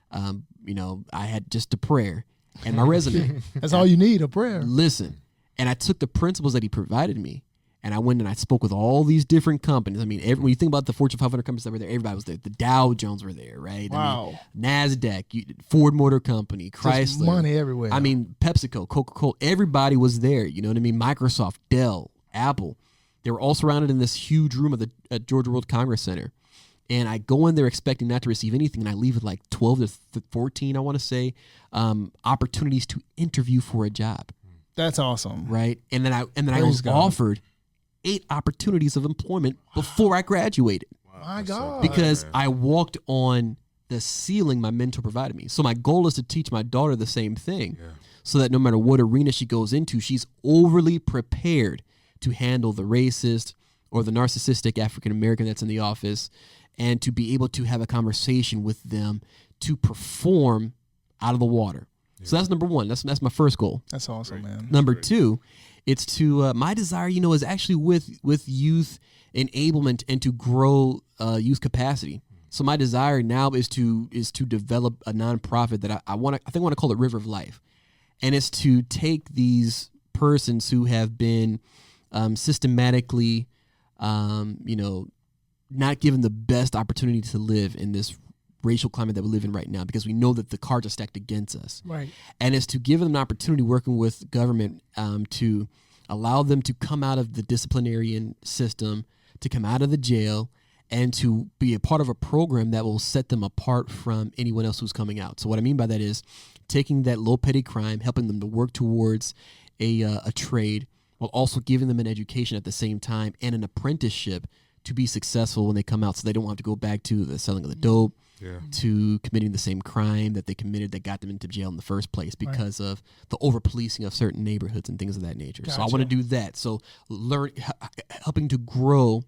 I had just a prayer and my resume. That's all you need, a prayer. Listen, and I took the principles that he provided me, and I went and I spoke with all these different companies. I mean, when you think about the Fortune 500 companies that were there, everybody was there. The Dow Jones were there, right? Wow. I mean, NASDAQ, Ford Motor Company, Chrysler. Just money everywhere. I mean, PepsiCo, Coca-Cola, everybody was there. You know what I mean? Microsoft, Dell, Apple. They were all surrounded in this huge room at Georgia World Congress Center. And I go in there expecting not to receive anything, and I leave with like 12 to 14, I want to say, opportunities to interview for a job. That's awesome. Right? And then I Praise was God. offered 8 opportunities of employment before I graduated. Wow. My God. because I walked on the ceiling my mentor provided me. So my goal is to teach my daughter the same thing, so that no matter what arena she goes into, she's overly prepared to handle the racist or the narcissistic African American that's in the office, and to be able to have a conversation with them to perform out of the water. So that's number one. That's my first goal. That's awesome, man. Number two, it's to my desire, is actually with youth enablement and to grow youth capacity. So my desire now is to develop a nonprofit that I want to call it River of Life, and it's to take these persons who have been systematically, not given the best opportunity to live in this racial climate that we live in right now, because we know that the cards are stacked against us. Right. And it's to give them an opportunity working with government to allow them to come out of the disciplinarian system, to come out of the jail, and to be a part of a program that will set them apart from anyone else who's coming out. So what I mean by that is taking that low petty crime, helping them to work towards a trade, while also giving them an education at the same time and an apprenticeship to be successful when they come out, so they don't have to go back to the selling of the dope, to committing the same crime that they committed that got them into jail in the first place because of the over-policing of certain neighborhoods and things of that nature. Gotcha. So I want to do that. So helping to grow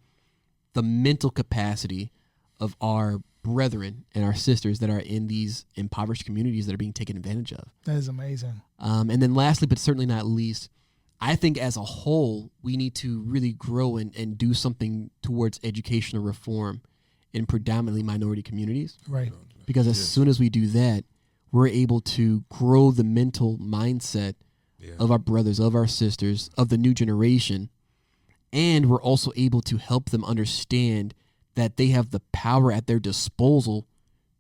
the mental capacity of our brethren and our sisters that are in these impoverished communities that are being taken advantage of. That is amazing. And then lastly, but certainly not least, I think as a whole, we need to really grow and do something towards educational reform in predominantly minority communities. Right. Because as soon as we do that, we're able to grow the mental mindset of our brothers, of our sisters, of the new generation. And we're also able to help them understand that they have the power at their disposal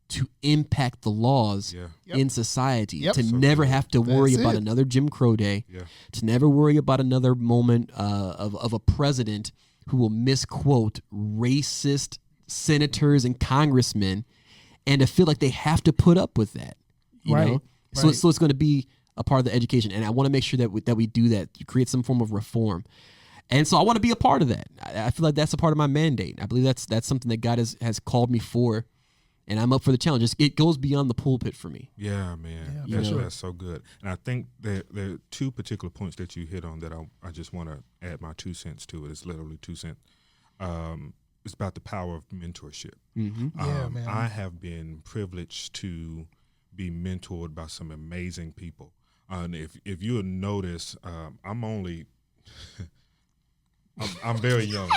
to impact the laws in society, to never have to worry about another Jim Crow day, to never worry about another moment of a president who will misquote racist senators and congressmen, and to feel like they have to put up with that, you know? So it's going to be a part of the education, and I want to make sure that we do that, to create some form of reform. And so I want to be a part of that. I feel like that's a part of my mandate. I believe that's something that God has called me for, and I'm up for the challenge. It goes beyond the pulpit for me. Yeah, man. That's so good. And I think there are two particular points that you hit on that I just want to add my 2 cents to it. It's literally 2 cents. It's about the power of mentorship. Man. I have been privileged to be mentored by some amazing people. And if you'll notice, I'm only... I'm very young.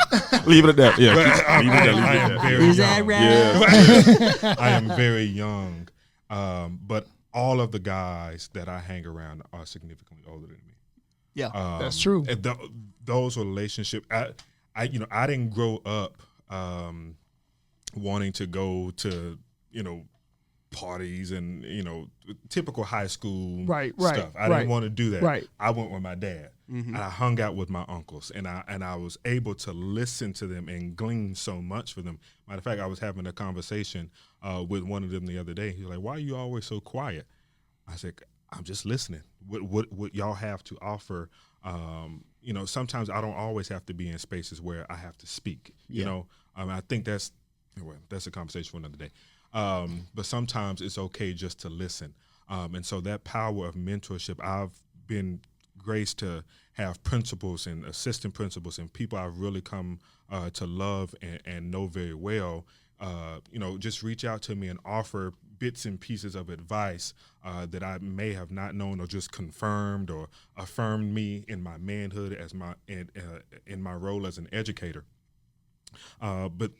Leave it at that. Yeah, I am very Is young. that right? Yeah. I am very young, but all of the guys that I hang around are significantly older than me. Yeah, that's true. And those relationships, I didn't grow up wanting to go to parties and typical high school stuff. I didn't want to do that. Right. I went with my dad. And I hung out with my uncles, and I was able to listen to them and glean so much from them. Matter of fact, I was having a conversation with one of them the other day. He's like, "Why are you always so quiet?" I said, "I'm just listening. What y'all have to offer?" Sometimes I don't always have to be in spaces where I have to speak. I think that's a conversation for another day. But sometimes it's okay just to listen. And so that power of mentorship, I've been graced to have principals and assistant principals and people I've really come to love and know very well, just reach out to me and offer bits and pieces of advice that I may have not known, or just confirmed or affirmed me in my manhood in my role as an educator. But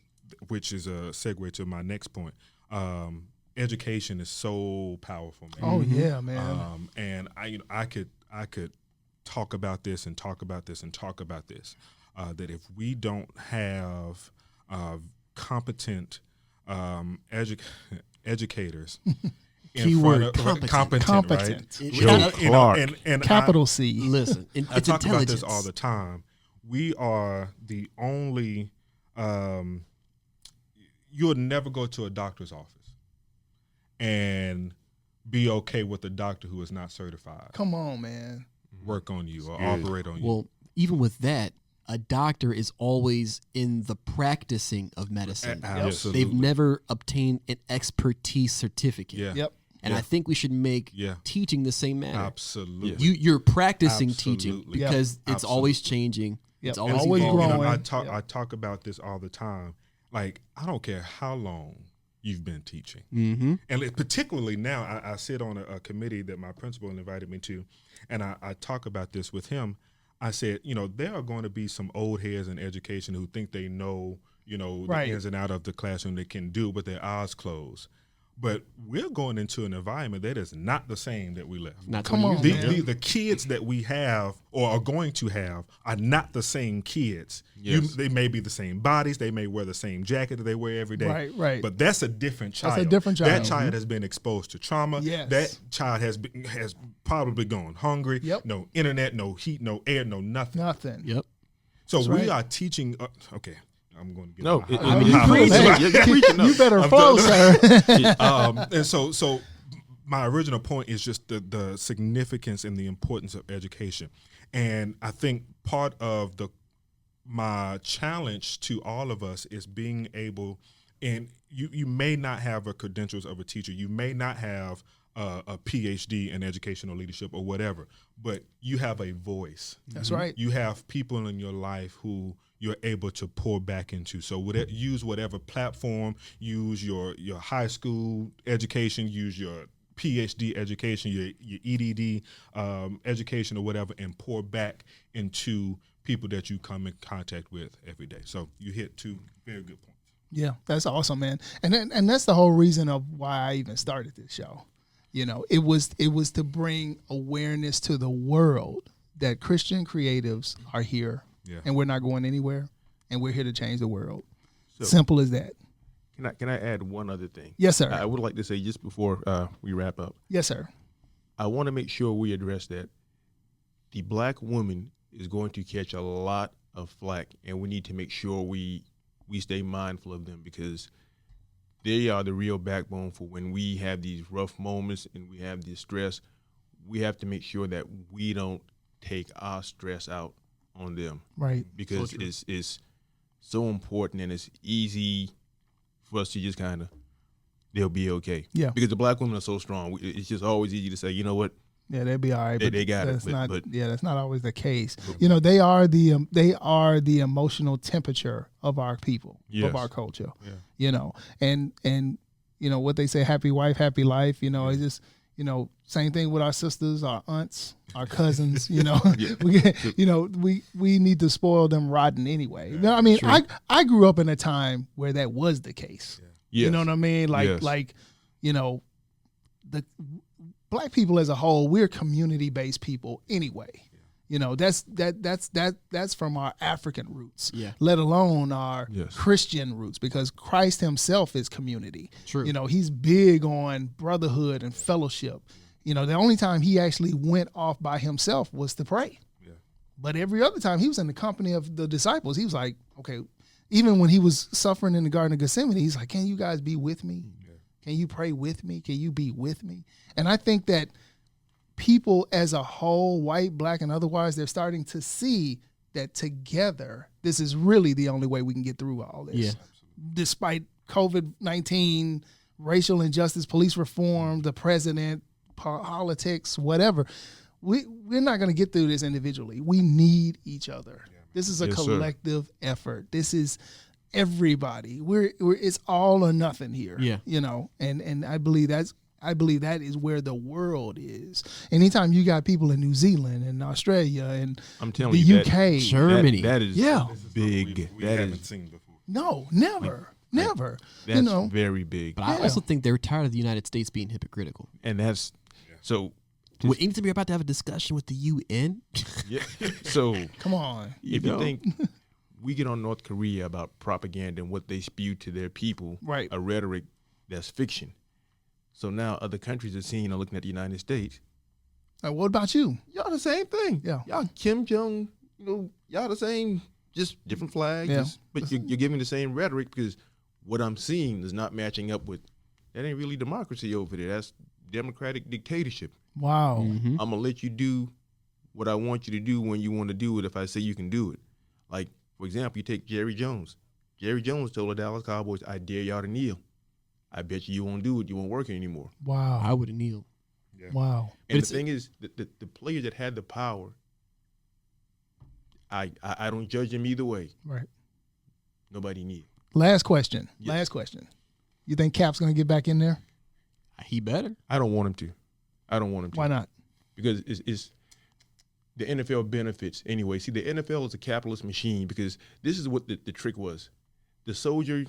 which is a segue to my next point. Education is so powerful, man. Oh yeah, man. And I could talk about this and talk about this and talk about this. That if we don't have competent educators, Keyword competent, competent. right? Clark. And Capital C. Listen, I it's talk about intelligence this all the time. We are the only. You'll never go to a doctor's office and be okay with a doctor who is not certified. Come on, man. Work on you or operate on you. Well, even with that, a doctor is always in the practicing of medicine. Absolutely. They've never obtained an expertise certificate. Yeah. Yep. And I think we should make teaching the same matter. Absolutely. You're practicing teaching Absolutely. because it's always changing. Yep. It's always Always evolving. growing. I talk about this all the time. Like, I don't care how long you've been teaching. Mm-hmm. And particularly now, I sit on a committee that my principal invited me to, and I talk about this with him. I said, there are going to be some old heads in education who think they know, the ins and out of the classroom. They can do it with their eyes closed. But we're going into an environment that is not the same that we left. Not Come 20 on, years ago. man. The kids that we have or are going to have are not the same kids. Yes. They may be the same bodies. They may wear the same jacket that they wear every day. Right. But that's a different child. That's a different child. That child has been exposed to trauma. Yes. That child has probably gone hungry. Yep. No internet, no heat, no air, no nothing. Nothing. Yep. So That's we right. are teaching. Okay, I'm going to get No, my I mean, high you horse. preaching. You're preaching. No. You better flow, sir. And so my original point is just the significance and the importance of education. And I think part of my challenge to all of us is being able, and you may not have a credentials of a teacher, you may not have a PhD in educational leadership or whatever, but you have a voice. That's right. You have people in your life who you're able to pour back into. So use whatever platform, use your high school education, use your PhD education, your EDD education or whatever, and pour back into people that you come in contact with every day. So you hit two very good points. Yeah, that's awesome, man. And that's the whole reason of why I even started this show. It was to bring awareness to the world that Christian creatives are here. Yeah. And we're not going anywhere, and we're here to change the world. So- Simple as that. Can I add one other thing? Yes, sir. I would like to say just before we wrap up, Yes, sir. I want to make sure we address that the black woman is going to catch a lot of flack, and we need to make sure we stay mindful of them because they are the real backbone for when we have these rough moments and we have this stress. We have to make sure that we don't take our stress out on them. Right. Because it's so important and it's easy for us to just kind of, they'll be okay. Yeah. Because the black women are so strong. It's just always easy to say, you know what? Yeah, they'll be all right. They got it, that's but- not. but- Yeah, that's not always the case. They are the emotional temperature of our people, Yes. of our culture. Yeah. And what they say, happy wife, happy life. It's just same thing with our sisters, our aunts, our cousins. we need to spoil them rotten anyway. I grew up in a time where that was the case. Yes. You know what I mean? The black people as a whole, we're community-based people anyway. That's from our African roots, let alone our Christian roots, because Christ himself is community. True. He's big on brotherhood and fellowship. The only time he actually went off by himself was to pray. Yeah. But every other time he was in the company of the disciples. He was like, okay, even when he was suffering in the Garden of Gethsemane, he's like, can you guys be with me? Yeah. Can you pray with me? Can you be with me? And I think that people as a whole, white, black, and otherwise, they're starting to see that together, this is really the only way we can get through all this. Yeah. Despite COVID-19, racial injustice, police reform, the president, politics, whatever, we're not going to get through this individually. We need each other. This is a Yes, sir. collective effort. This is everybody. It's all or nothing here. Yeah. And I believe that is where the world is. Anytime you got people in New Zealand and Australia and I'm telling the you, UK, Germany. that is Yeah. big. We That haven't is seen before. no, never. that's very big. But I also think they're tired of the United States being hypocritical. And that's so. Anytime you're about to have a discussion with the UN, Yeah. So Come on. if you think we get on North Korea about propaganda and what they spew to their people, Right. a rhetoric that's fiction. So now other countries are seeing and looking at the United States. What about you? Y'all the same thing. Yeah. Y'all Kim Jong, y'all the same, just different flags. Yeah. But you're giving the same rhetoric because what I'm seeing is not matching up with, that ain't really democracy over there. That's democratic dictatorship. Wow. I'm going to let you do what I want you to do when you want to do it if I say you can do it. Like, for example, you take Jerry Jones. Jerry Jones told the Dallas Cowboys, I dare y'all to kneel. I bet you won't do it. You won't work anymore. Wow. I would have kneeled. Yeah. Wow. And the thing is, the players that had the power, I don't judge them either way. Right. Nobody kneeled. Last question. Yes. Last question. You think Cap's going to get back in there? He better. I don't want him to. I don't want him to. Why not? Because it's the NFL benefits anyway. See, the NFL is a capitalist machine because this is what the trick was. The soldier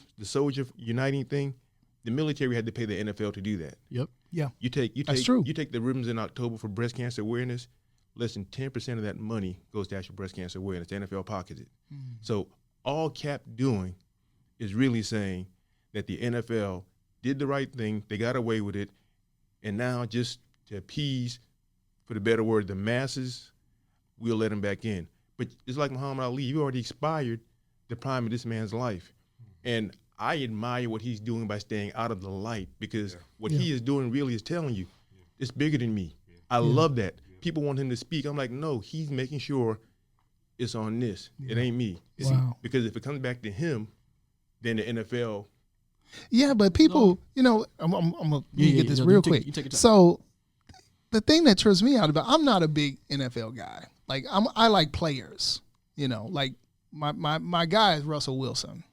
uniting thing, the military had to pay the NFL to do that. Yep. Yeah. That's true. You take the ribbons in October for breast cancer awareness, less than 10% of that money goes to actual breast cancer awareness. The NFL pockets it. So all Cap doing is really saying that the NFL did the right thing, they got away with it, and now just to appease, for the better word, the masses, we'll let him back in. But it's like Muhammad Ali, you already expired the prime of this man's life. And I admire what he's doing by staying out of the light because what he is doing really is telling you, it's bigger than me. I love that. People want him to speak. I'm like, no, he's making sure it's on this. It ain't me. See, because if it comes back to him, then the NFL. Yeah, but people, I'm gonna get this real quick. You take your time. So the thing that trips me out about, I'm not a big NFL guy. Like I like players. Like my guy is Russell Wilson,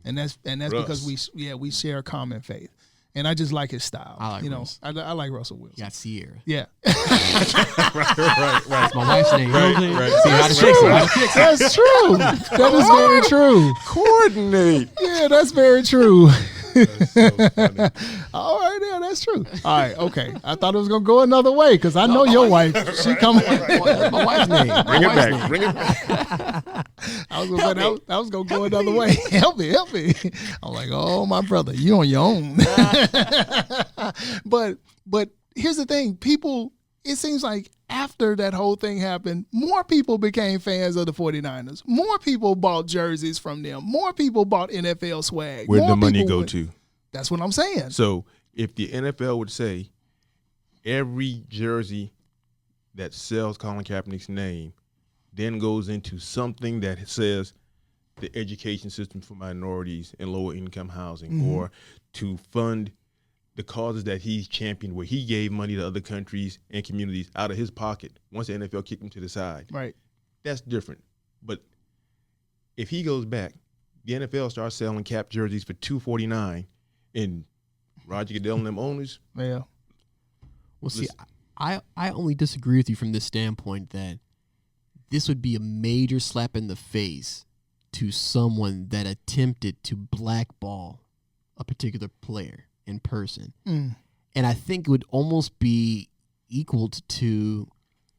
and that's because we share a common faith, and I just like his style. I like Russ. I like Russell Wilson. You got Sierra. Yeah, right. That's my wife's name. Right. See how to fix it. that's true. That is very true. Coordinate. Yeah, that's very true. That's so funny. All right, yeah, that's true. All right, okay. I thought it was gonna go another way because I know your wife. She coming. That's my wife's name. Bring it back. I was gonna say that was gonna go another way. Help me. I'm like, oh my brother, you on your own. But here's the thing, people. It seems like after that whole thing happened, more people became fans of the 49ers. More people bought jerseys from them. More people bought NFL swag. Where'd More the money people go went- to? That's what I'm saying. So if the NFL would say every jersey that sells Colin Kaepernick's name then goes into something that says the education system for minorities and lower income housing, or to fund the causes that he's championed, where he gave money to other countries and communities out of his pocket once the NFL kicked him to the side. Right. That's different. But if he goes back, the NFL starts selling Cap jerseys for $249, and Roger Goodell and them owners. Yeah. Well, see, I only disagree with you from this standpoint that this would be a major slap in the face to someone that attempted to blackball a particular player in person. And I think it would almost be equal to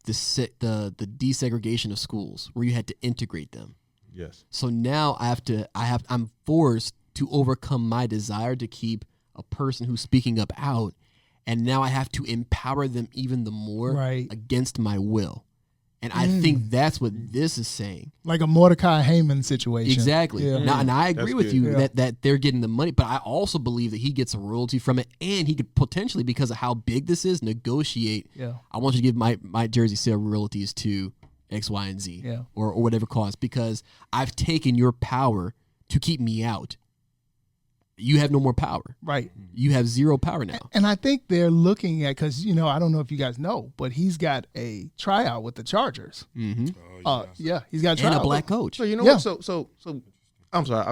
the desegregation of schools where you had to integrate them. Yes. So now I'm forced to overcome my desire to keep a person who's speaking up out, and now I have to empower them even the more against my will. And I think that's what this is saying. Like a Mordecai Heyman situation. Exactly. Yeah. Now, and I agree That's with good. you that they're getting the money, but I also believe that he gets a royalty from it, and he could potentially, because of how big this is, negotiate. Yeah. I want you to give my jersey sale royalties to X, Y, and Z, or whatever cause, because I've taken your power to keep me out. You have no more power. Right. You have zero power now. And I think they're looking at, because, I don't know if you guys know, but he's got a tryout with the Chargers. Mm-hmm. Yeah, he's got a tryout. And a black coach. So you know what? So I'm sorry.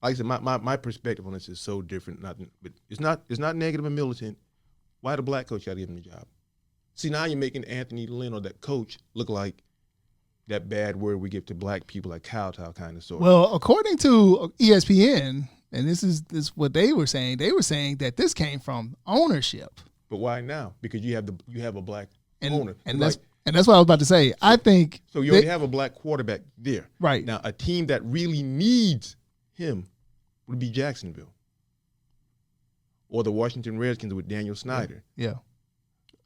Like I said, my perspective on this is so different. But it's not negative and militant. Why the black coach got to give him the job? See, now you're making Anthony Lynn or that coach look like that bad word we give to black people, like kowtow kind of sort. Well, according to ESPN, and this is what they were saying that this came from ownership. But why now? Because you have a black owner. And that's what I was about to say. I think so. You already have a black quarterback there. Right. Now, a team that really needs him would be Jacksonville or the Washington Redskins with Daniel Snyder. Yeah.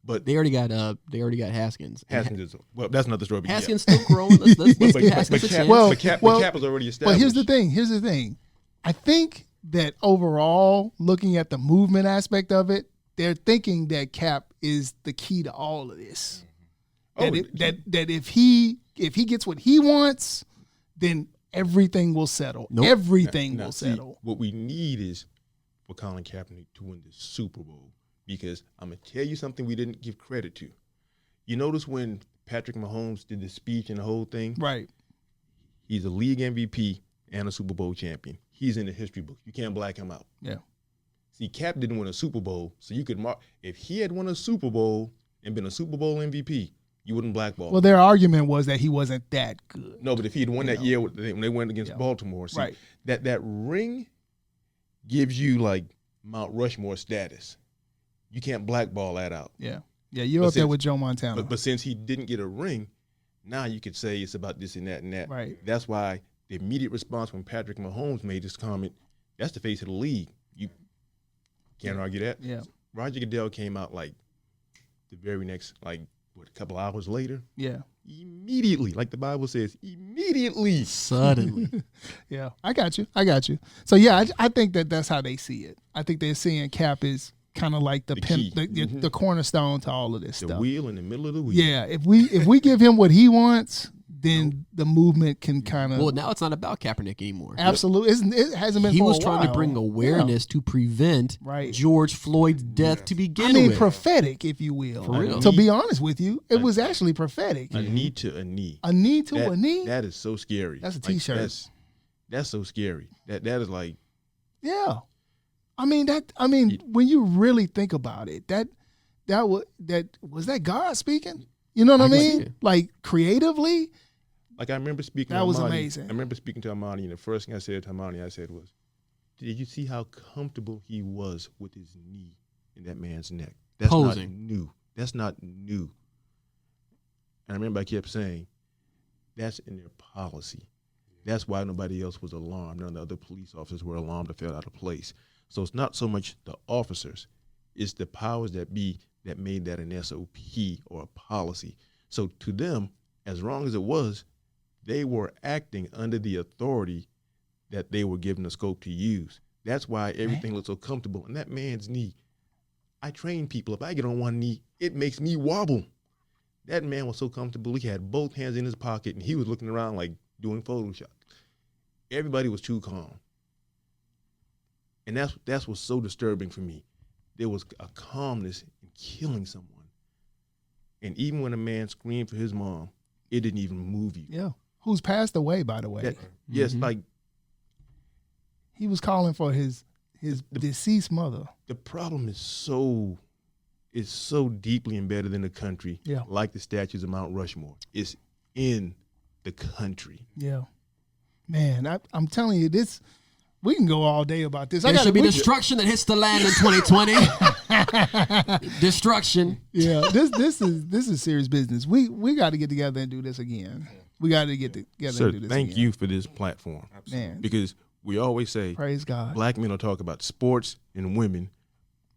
But they already got Haskins. Haskins is that's another story. Haskins still growing. Let's give Haskins a chance. Cap is already established. But here's the thing. I think that overall, looking at the movement aspect of it, they're thinking that Cap is the key to all of this. That if he gets what he wants, then everything will settle. Nope. Everything Now, will see, settle. what we need is for Colin Kaepernick to win the Super Bowl, because I'm going to tell you something we didn't give credit to. You notice when Patrick Mahomes did the speech and the whole thing? Right. He's a league MVP and a Super Bowl champion. He's in the history book. You can't black him out. Yeah. See, Cap didn't win a Super Bowl, so you could mark. If he had won a Super Bowl and been a Super Bowl MVP, you wouldn't blackball Well, him. their argument was that he wasn't that good. No, but if he had won that year when they went against Yeah. Baltimore, see, Right. that ring gives you like Mount Rushmore status. You can't blackball that out. Yeah. Yeah, you're But up there since- with Joe Montana. But since he didn't get a ring, now you could say it's about this and that and that. Right. That's why the immediate response when Patrick Mahomes made this comment, that's the face of the league. You can't argue that. Yeah. Roger Goodell came out like the very next, like, what, a couple hours later? Yeah. Immediately, like the Bible says, immediately. Suddenly. Yeah. I got you. So, yeah, I think that's how they see it. I think they're seeing Cap is kind of like the key. the cornerstone to all of this The stuff. wheel in the middle of the wheel. Yeah. If we give him what he wants, then the movement can kind of Well, now it's not about Kaepernick anymore. absolutely. It hasn't been. He for was a trying to while. bring awareness to prevent Right. George Floyd's death to begin I mean, with. prophetic, if you will. For real. To be honest with you, it was actually prophetic. A knee to a knee. A knee to That- a knee. That is so scary. That's a Like, T-shirt. that's so scary. That is like, Yeah, I mean when you really think about it, that was that God speaking. You know what I I can see mean? it. Like creatively, I remember speaking That to was Armani. amazing. I remember speaking to Armani, and the first thing I said to Armani, was, did you see how comfortable he was with his knee in that man's neck? That's Posing. not new. That's not new. And I remember I kept saying, that's in their policy. That's why nobody else was alarmed. None of the other police officers were alarmed or fell out of place. So it's not so much the officers, it's the powers that be that made that an SOP or a policy. So to them, as wrong as it was, they were acting under the authority that they were given the scope to use. That's why everything looked so comfortable. And that man's knee, I train people. If I get on one knee, it makes me wobble. That man was so comfortable. He had both hands in his pocket, and he was looking around like doing Photoshop. Everybody was too calm. And that's what's so disturbing for me. There was a calmness in killing someone. And even when a man screamed for his mom, it didn't even move you. yeah. Who's passed away, by the way? Yes, like He was calling for his deceased mother. the problem is so deeply embedded in the country. Yeah. Like the statues of Mount Rushmore. It's in the country. Yeah, man, I'm telling you this. We can go all day about this. There should be destruction that hits the land in 2020. Destruction. Yeah, this is serious business. We got to get together and do this again. We got to get together Sir, and do this thank again. you for this platform. Man. Because we always say Praise God. black men will talk about sports and women,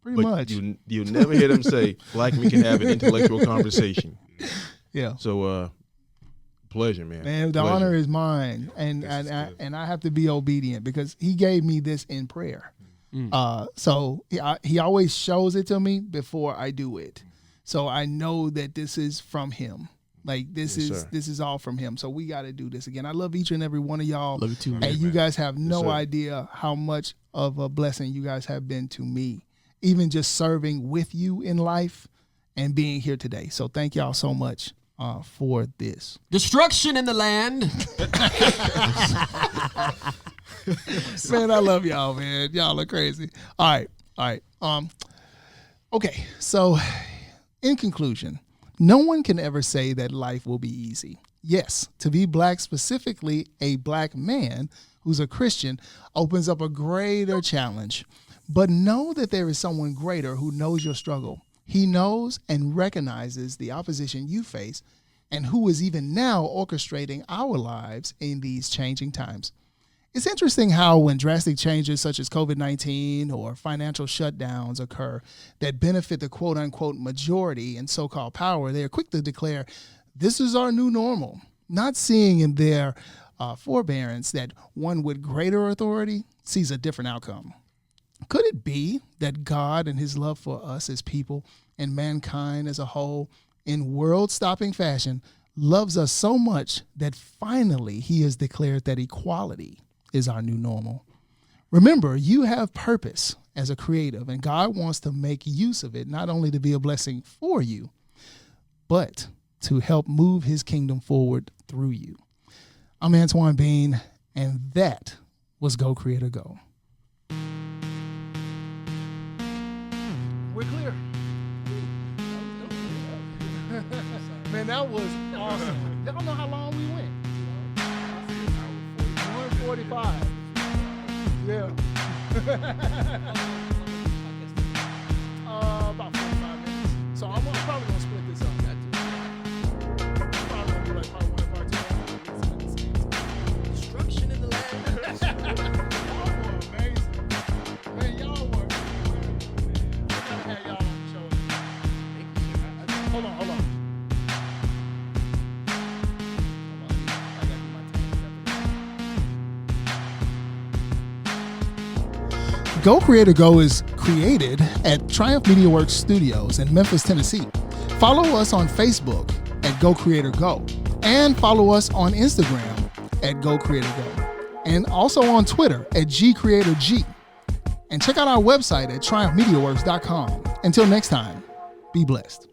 Pretty but much. you'll never hear them say black men can have an intellectual conversation. Yeah. So, pleasure, man. Man, the Pleasure. honor is mine, and This is good. I have to be obedient because he gave me this in prayer. So he always shows it to me before I do it, so I know that this is from him. Like this Yes, sir. this is all from him. So we got to do this again. I love each and every one of y'all. Love you too, man. And you guys have no sir. idea how much of a blessing you guys have been to me, even just serving with you in life and being here today. So thank y'all so much for this. Destruction in the land. Man, I love y'all, man. Y'all are crazy. All right. Okay, so in conclusion, no one can ever say that life will be easy. Yes, to be black, specifically a black man who's a Christian, opens up a greater challenge. But know that there is someone greater who knows your struggle. He knows and recognizes the opposition you face and who is even now orchestrating our lives in these changing times. It's interesting how when drastic changes such as COVID-19 or financial shutdowns occur that benefit the quote-unquote majority in so-called power, they are quick to declare, this is our new normal, not seeing in their forbearance that one with greater authority sees a different outcome. Could it be that God and his love for us as people and mankind as a whole, in world-stopping fashion, loves us so much that finally he has declared that equality is our new normal. Remember, you have purpose as a creative, and God wants to make use of it, not only to be a blessing for you, but to help move his kingdom forward through you. I'm Antoine Bean, and that was Go Creator Go. We're clear. Man, that was awesome. Y'all know how long we went? 1:45. Yeah. About 45 minutes. So I'm probably going to split this up. Probably going to do like part 1 and part 2. Destruction in the land. Y'all were amazing. Man, y'all were. I gotta have y'all on the show. Hold on. Go Creator Go is created at Triumph Media Works Studios in Memphis, Tennessee. Follow us on Facebook at Go Creator Go, and follow us on Instagram at Go Creator Go, and also on Twitter at GCreatorG. And check out our website at triumphmediaworks.com. Until next time, be blessed.